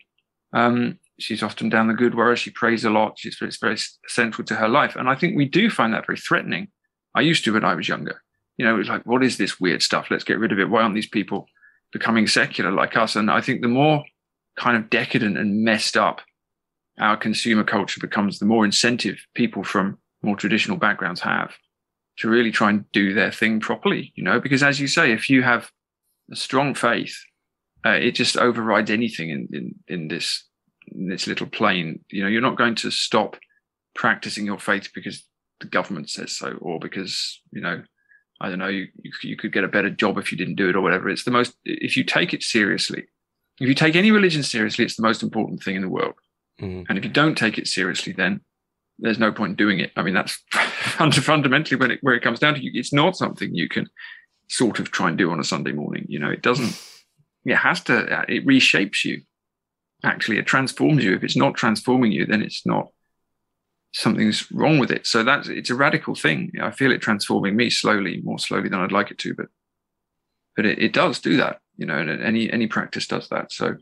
She's often down the Gurdwara. She prays a lot. It's very central to her life. And I think we do find that very threatening. I used to when I was younger. You know, it was like, what is this weird stuff? Let's get rid of it. Why aren't these people becoming secular like us? And I think the more kind of decadent and messed up our consumer culture becomes, the more incentive people from more traditional backgrounds have to really try and do their thing properly, you know, because as you say, if you have a strong faith, it just overrides anything in this little plane. You know, you're not going to stop practicing your faith because the government says so, or because, you know, I don't know, you could get a better job if you didn't do it or whatever. It's the most, if you take it seriously, if you take any religion seriously, it's the most important thing in the world. And if you don't take it seriously, then there's no point doing it. I mean, that's fundamentally where it comes down to. It's not something you can sort of try and do on a Sunday morning. You know, it doesn't. It has to. It reshapes you. Actually, it transforms you. If it's not transforming you, then it's not. Something's wrong with it. So it's a radical thing. I feel it transforming me slowly, more slowly than I'd like it to, but it does do that. You know, and any practice does that. So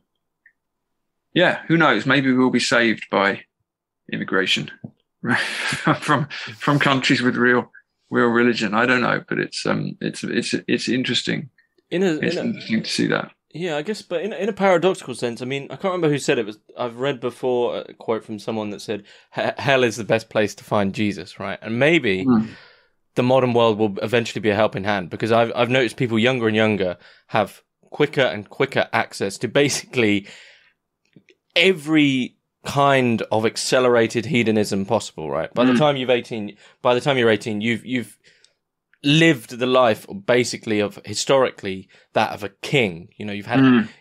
yeah, who knows? Maybe we'll be saved by immigration. from countries with real religion. I don't know, but it's interesting. It's interesting to see that. Yeah, I guess, but in a paradoxical sense, I mean, I can't remember who said it. I've read before a quote from someone that said, "Hell is the best place to find Jesus," right? And maybe the modern world will eventually be a helping hand, because I've noticed people younger and younger have quicker and quicker access to basically every kind of accelerated hedonism possible, right? By the time you're 18, you've lived the life basically of historically that of a king. You know,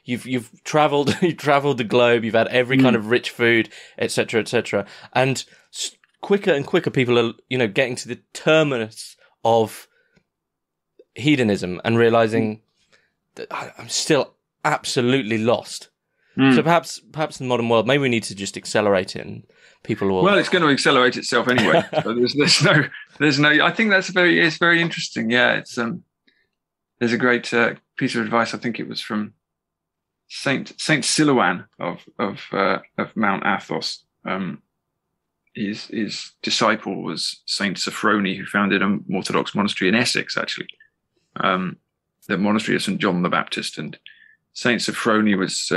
you've traveled the globe, you've had every kind of rich food, etc., and quicker and quicker people are, you know, getting to the terminus of hedonism and realizing that I'm still absolutely lost. So perhaps in the modern world, maybe we need to just accelerate it, and people will. Well, it's going to accelerate itself anyway. So there's no. I think it's very interesting. Yeah, it's there's a great piece of advice. I think it was from Saint Silouan of Mount Athos. His disciple was Saint Sophrony, who founded an Orthodox monastery in Essex, actually, the monastery of St John the Baptist. And Saint Sophrony was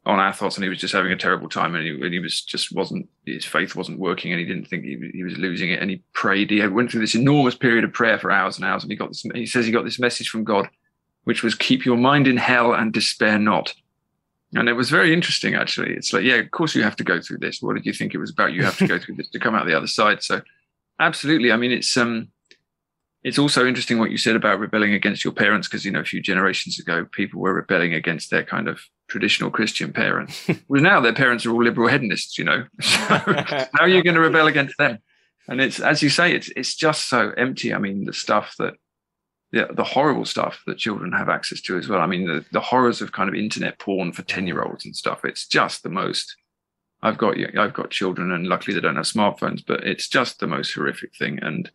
on Athos, and he was just having a terrible time, and he was just his faith wasn't working, and he didn't think he was losing it, and he prayed. He went through this enormous period of prayer for hours and hours, and he says he got this message from God, which was, "Keep your mind in hell and despair not." And it was very interesting, actually. It's like, yeah, of course you have to go through this. What did you think it was about? You have to go through this to come out the other side. So absolutely. I mean, it's also interesting what you said about rebelling against your parents, because, you know, a few generations ago, people were rebelling against their kind of traditional Christian parents. Well, now their parents are all liberal hedonists, you know. So how are you going to rebel against them? And it's, as you say, it's just so empty. I mean, the stuff that, the horrible stuff that children have access to as well. I mean, the horrors of kind of internet porn for 10-year-olds and stuff. It's just the most. I've got children, and luckily they don't have smartphones, but it's just the most horrific thing. And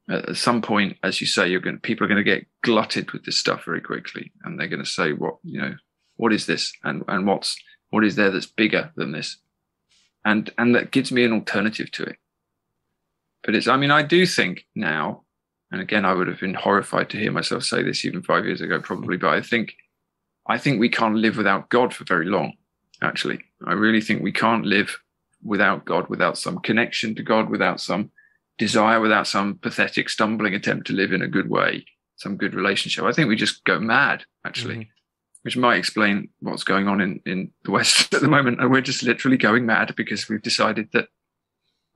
at some point, as you say, people are going to get glutted with this stuff very quickly, and they're going to say, what is this, and what is there that's bigger than this, and that gives me an alternative to it. But I do think now, and again, I would have been horrified to hear myself say this even 5 years ago, probably, but I think we can't live without God for very long. Actually, I really think we can't live without God, without some connection to God, without some desire, without some pathetic stumbling attempt to live in a good way, some good relationship. I think we just go mad, actually, which might explain what's going on in the West at the moment. And we're just literally going mad because we've decided that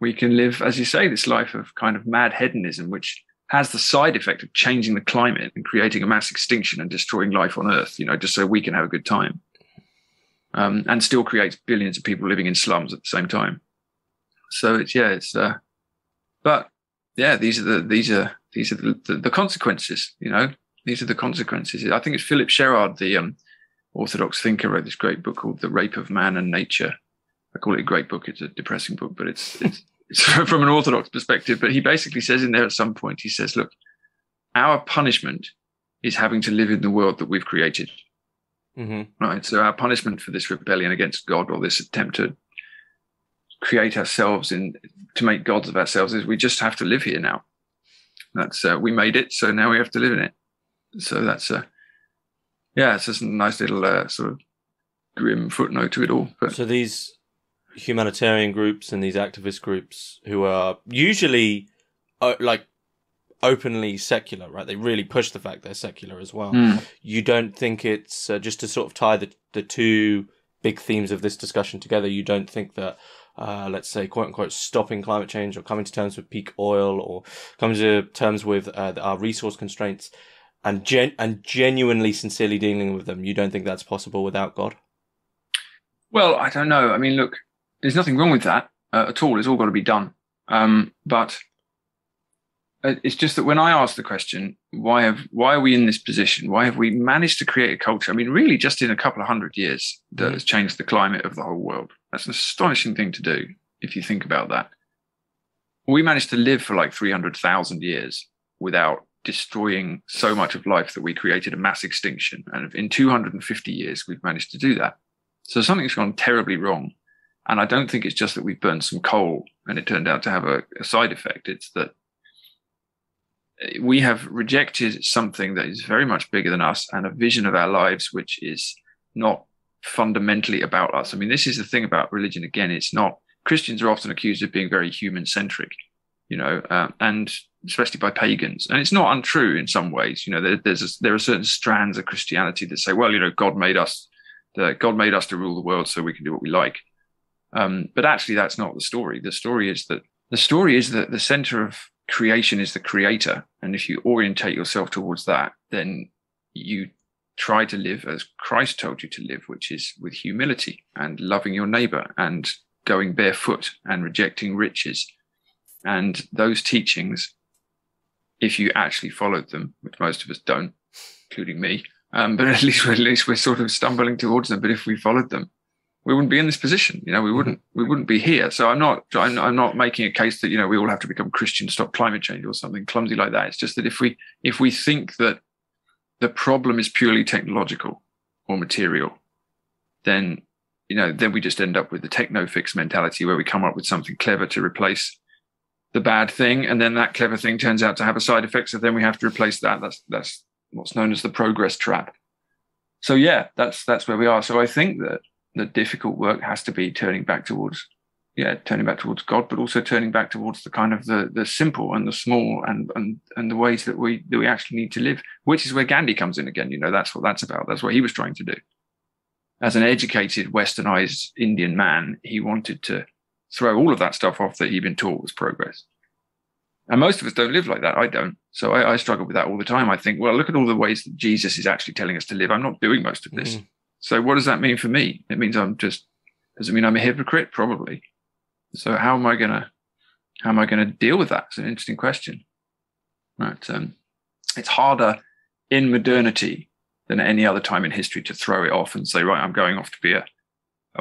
we can live, as you say, this life of kind of mad hedonism, which has the side effect of changing the climate and creating a mass extinction and destroying life on Earth, you know, just so we can have a good time. And still creates billions of people living in slums at the same time. So but yeah, these are the consequences, you know. These are the consequences. I think it's Philip Sherrard, the Orthodox thinker, wrote this great book called The Rape of Man and Nature. I call it a great book. It's a depressing book, but it's from an Orthodox perspective. But he basically says in there at some point, he says, look, our punishment is having to live in the world that we've created. Right. So our punishment for this rebellion against God, or this attempt to create ourselves to make gods of ourselves, is we just have to live here now. That's we made it, so now we have to live in it. So that's it's just a nice little sort of grim footnote to it all. But so these humanitarian groups and these activist groups, who are usually like openly secular, right? They really push the fact they're secular as well. You don't think it's just to sort of tie the two big themes of this discussion together, you don't think that let's say, quote unquote, stopping climate change, or coming to terms with peak oil, or coming to terms with our resource constraints, and genuinely, sincerely dealing with them, you don't think that's possible without God? Well, I don't know. I mean, look, there's nothing wrong with that at all. It's all got to be done. But it's just that when I ask the question, why are we in this position? Why have we managed to create a culture? I mean, really, just in a couple of 100 years, that has changed the climate of the whole world. That's an astonishing thing to do, if you think about that. We managed to live for like 300,000 years without destroying so much of life that we created a mass extinction. And in 250 years, we've managed to do that. So something's gone terribly wrong. And I don't think it's just that we burned some coal and it turned out to have a side effect. It's that we have rejected something that is very much bigger than us and a vision of our lives which is not fundamentally about us. I mean, this is the thing about religion. Again, it's not. Christians are often accused of being very human-centric, and especially by pagans. And it's not untrue in some ways. There are certain strands of Christianity that say, well, God made us to rule the world, so we can do what we like. But actually, that's not the story. The story is that the center of creation is the creator. And if you orientate yourself towards that, then you try to live as Christ told you to live, which is with humility and loving your neighbor and going barefoot and rejecting riches. And those teachings, if you actually followed them, which most of us don't, including me, but at least we're sort of stumbling towards them. But if we followed them, we wouldn't be in this position. We wouldn't be here. So I'm not making a case that, we all have to become Christian, stop climate change or something clumsy like that. It's just that if we think that the problem is purely technological or material, then we just end up with the techno-fix mentality where we come up with something clever to replace the bad thing, and then that clever thing turns out to have a side effect, so then we have to replace that. That's what's known as the progress trap. So yeah, that's where we are. So I think that the difficult work has to be turning back towards God, but also turning back towards the kind of the simple and the small and the ways that we actually need to live, which is where Gandhi comes in again. That's what that's about. That's what he was trying to do. As an educated, westernized Indian man, he wanted to throw all of that stuff off that he'd been taught was progress. And most of us don't live like that. I don't. So I struggle with that all the time. I think, well, look at all the ways that Jesus is actually telling us to live. I'm not doing most of this. So what does that mean for me? It means does it mean I'm a hypocrite? Probably. So how am I gonna deal with that? It's an interesting question. Right. It's harder in modernity than at any other time in history to throw it off and say, right, I'm going off to be a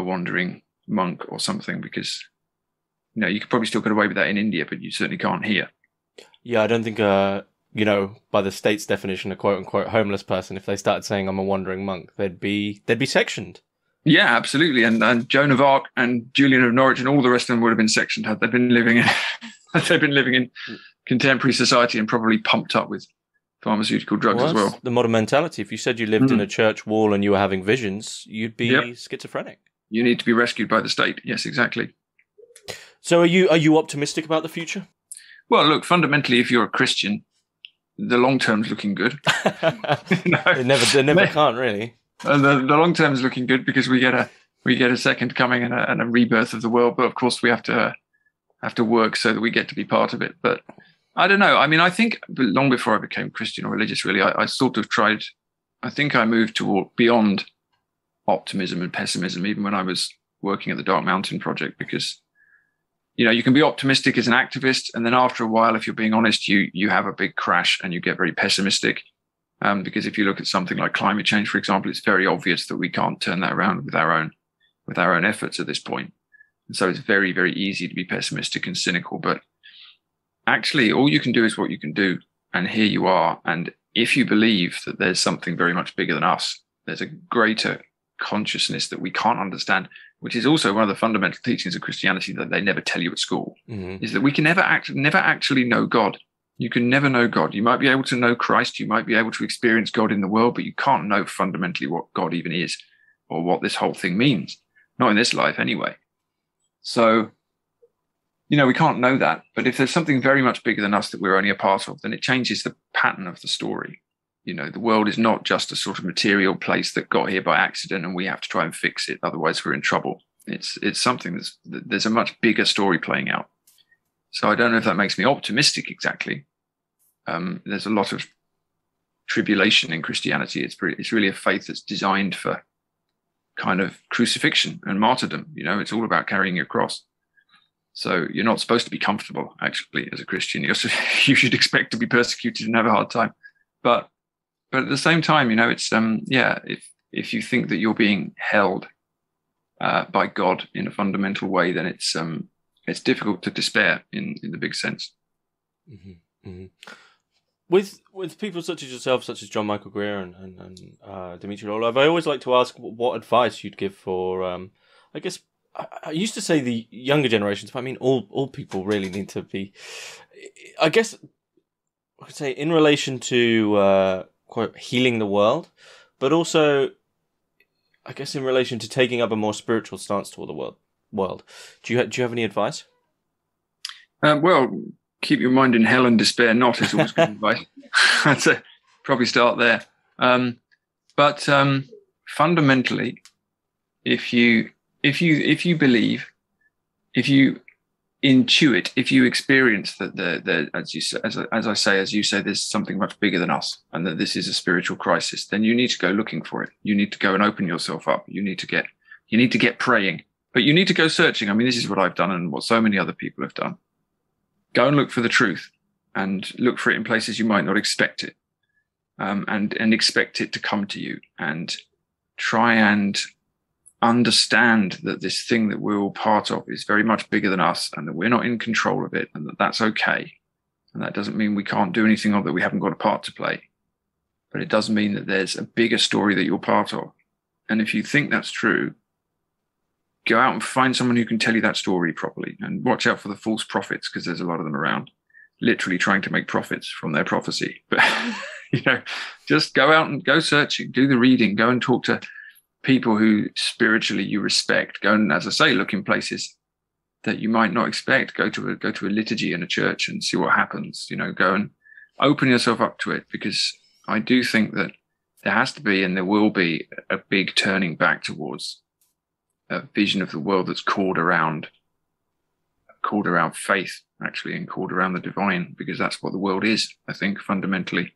wandering monk or something, because you could probably still get away with that in India, but you certainly can't here. Yeah, I don't think by the state's definition, a quote unquote homeless person, if they started saying I'm a wandering monk, they'd be sectioned. Yeah, absolutely. And Joan of Arc and Julian of Norwich and all the rest of them would have been sectioned had they been living in contemporary society and probably pumped up with pharmaceutical drugs as well. The modern mentality. If you said you lived in a church wall and you were having visions, you'd be schizophrenic. You need to be rescued by the state. Yes, exactly. So are you optimistic about the future? Well, look, fundamentally, if you're a Christian, the long term's looking good. They never can't really. And the long term is looking good because we get a second coming and a rebirth of the world. But of course, we have to work so that we get to be part of it. But I don't know. I mean, I think long before I became Christian or religious, really, I sort of tried. I think I moved beyond optimism and pessimism, even when I was working at the Dark Mountain Project, because you can be optimistic as an activist, and then after a while, if you're being honest, you have a big crash and you get very pessimistic. Because if you look at something like climate change, for example, it's very obvious that we can't turn that around with our own efforts at this point. And so it's very, very easy to be pessimistic and cynical. But actually, all you can do is what you can do. And here you are. And if you believe that there's something very much bigger than us, there's a greater consciousness that we can't understand, which is also one of the fundamental teachings of Christianity that they never tell you at school, is that we can never actually know God. You can never know God. You might be able to know Christ. You might be able to experience God in the world, but you can't know fundamentally what God even is or what this whole thing means. Not in this life anyway. So, we can't know that. But if there's something very much bigger than us that we're only a part of, then it changes the pattern of the story. The world is not just a sort of material place that got here by accident and we have to try and fix it. Otherwise, we're in trouble. It's something there's a much bigger story playing out. So I don't know if that makes me optimistic exactly. There's a lot of tribulation in Christianity. It's really a faith that's designed for kind of crucifixion and martyrdom. It's all about carrying your cross. So you're not supposed to be comfortable, actually, as a Christian. You should expect to be persecuted and have a hard time. But at the same time, it's if you think that you're being held by God in a fundamental way, then it's difficult to despair in the big sense. Mm-hmm. Mm-hmm. With people such as yourself, such as John Michael Greer and Dimitri Orlov, I always like to ask what advice you'd give for, I used to say the younger generations, but I mean all people really need to be. I guess I could say in relation to quote healing the world, but also I guess in relation to taking up a more spiritual stance toward the world. Do you have any advice? Well, keep your mind in hell and despair not is always good advice. That's probably start there. But fundamentally, if you believe, if you intuit, if you experience that as you say, there's something much bigger than us, and that this is a spiritual crisis, then you need to go looking for it. You need to go and open yourself up. You need to get praying, but you need to go searching. I mean, this is what I've done and what so many other people have done. Go and look for the truth, and look for it in places you might not expect it, and expect it to come to you, and try and understand that this thing that we're all part of is very much bigger than us, and that we're not in control of it, and that that's okay. And that doesn't mean we can't do anything, or that we haven't got a part to play, but it does mean that there's a bigger story that you're part of. And if you think that's true, go out and find someone who can tell you that story properly, and watch out for the false prophets, because there's a lot of them around, literally trying to make profits from their prophecy. But just go out and go searching, do the reading, go and talk to people who spiritually you respect. Go and, as I say, look in places that you might not expect. Go to a liturgy in a church and see what happens. Go and open yourself up to it, because I do think that there has to be, and there will be, a big turning back towards a vision of the world that's called around faith, actually, and called around the divine, because that's what the world is, I think, fundamentally.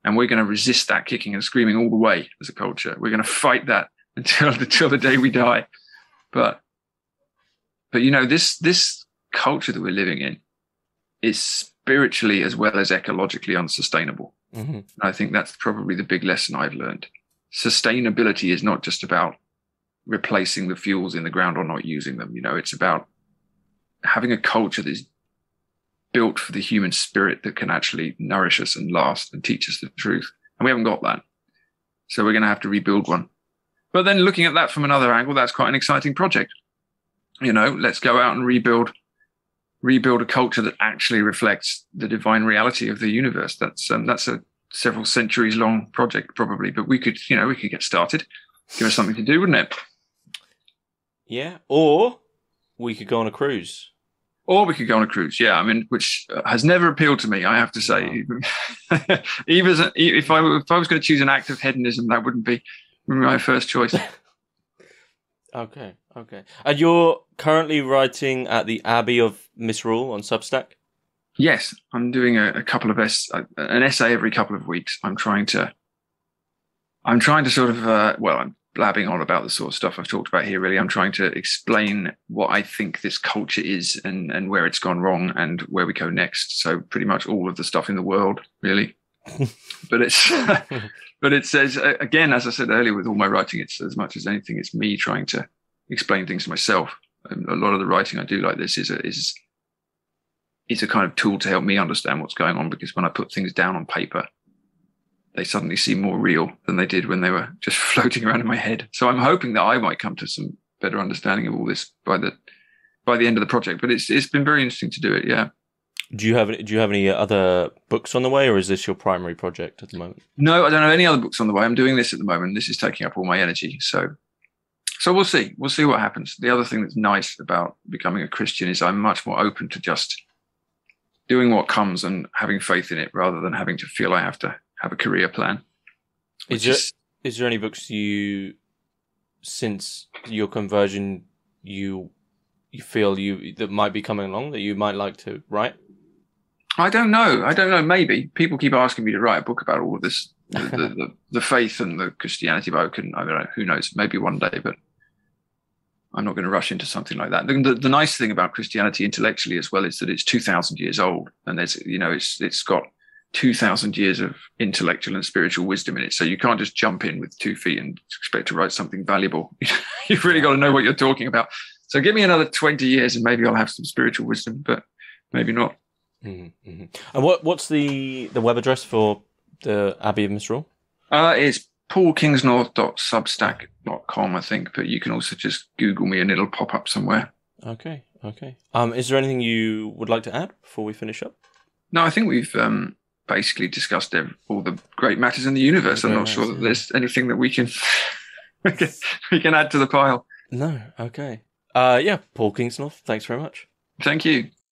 And we're going to resist that kicking and screaming all the way as a culture. We're going to fight that until the day we die. But this culture that we're living in is spiritually as well as ecologically unsustainable. Mm-hmm. And I think that's probably the big lesson I've learned. Sustainability is not just about replacing the fuels in the ground or not using them. It's about having a culture that's built for the human spirit, that can actually nourish us and last and teach us the truth. And we haven't got that. So we're going to have to rebuild one. But then looking at that from another angle, that's quite an exciting project. Let's go out and rebuild a culture that actually reflects the divine reality of the universe. That's a several centuries long project probably, but we could get started. Give us something to do, wouldn't it? Yeah. Or we could go on a cruise. Yeah. I mean, which has never appealed to me, I have to say. Even if I was going to choose an act of hedonism, that wouldn't be my first choice. Okay. And you're currently writing at the Abbey of Misrule on Substack? Yes, I'm doing a couple of an essay every couple of weeks. I'm trying to sort of, I'm blabbing on about the sort of stuff I've talked about here, really. I'm trying to explain what I think this culture is, and where it's gone wrong and where we go next. So pretty much all of the stuff in the world, really. But it says, again, as I said earlier, with all my writing, it's as much as anything, it's me trying to explain things to myself. And a lot of the writing I do like this is a kind of tool to help me understand what's going on, because when I put things down on paper, they suddenly seem more real than they did when they were just floating around in my head. So I'm hoping that I might come to some better understanding of all this by the end of the project. But it's been very interesting to do it. Yeah. Do you have any other books on the way, or is this your primary project at the moment? No, I don't have any other books on the way. I'm doing this at the moment. This is taking up all my energy. So we'll see. We'll see what happens. The other thing that's nice about becoming a Christian is I'm much more open to just doing what comes and having faith in it, rather than having to feel I have to have a career plan. Is there any books since your conversion, you feel that might be coming along that you might like to write? I don't know. Maybe people keep asking me to write a book about all of this, the faith and the Christianity, but I don't know. Who knows? Maybe one day, but I'm not going to rush into something like that. The nice thing about Christianity intellectually as well is that it's 2,000 years old, and it's got 2,000 years of intellectual and spiritual wisdom in it. So you can't just jump in with 2 feet and expect to write something valuable. You've really got to know what you're talking about. So give me another 20 years and maybe I'll have some spiritual wisdom, but maybe not. Mm-hmm. And what's the web address for the Abbey of Misrule? It's paulkingsnorth.substack.com, I think, but you can also just Google me and it'll pop up somewhere. Okay. Is there anything you would like to add before we finish up? No, I think we've basically discussed all the great matters in the universe. I'm not sure that there's anything that we can we can add to the pile. No. Okay. Paul Kingsnorth, thanks very much. Thank you.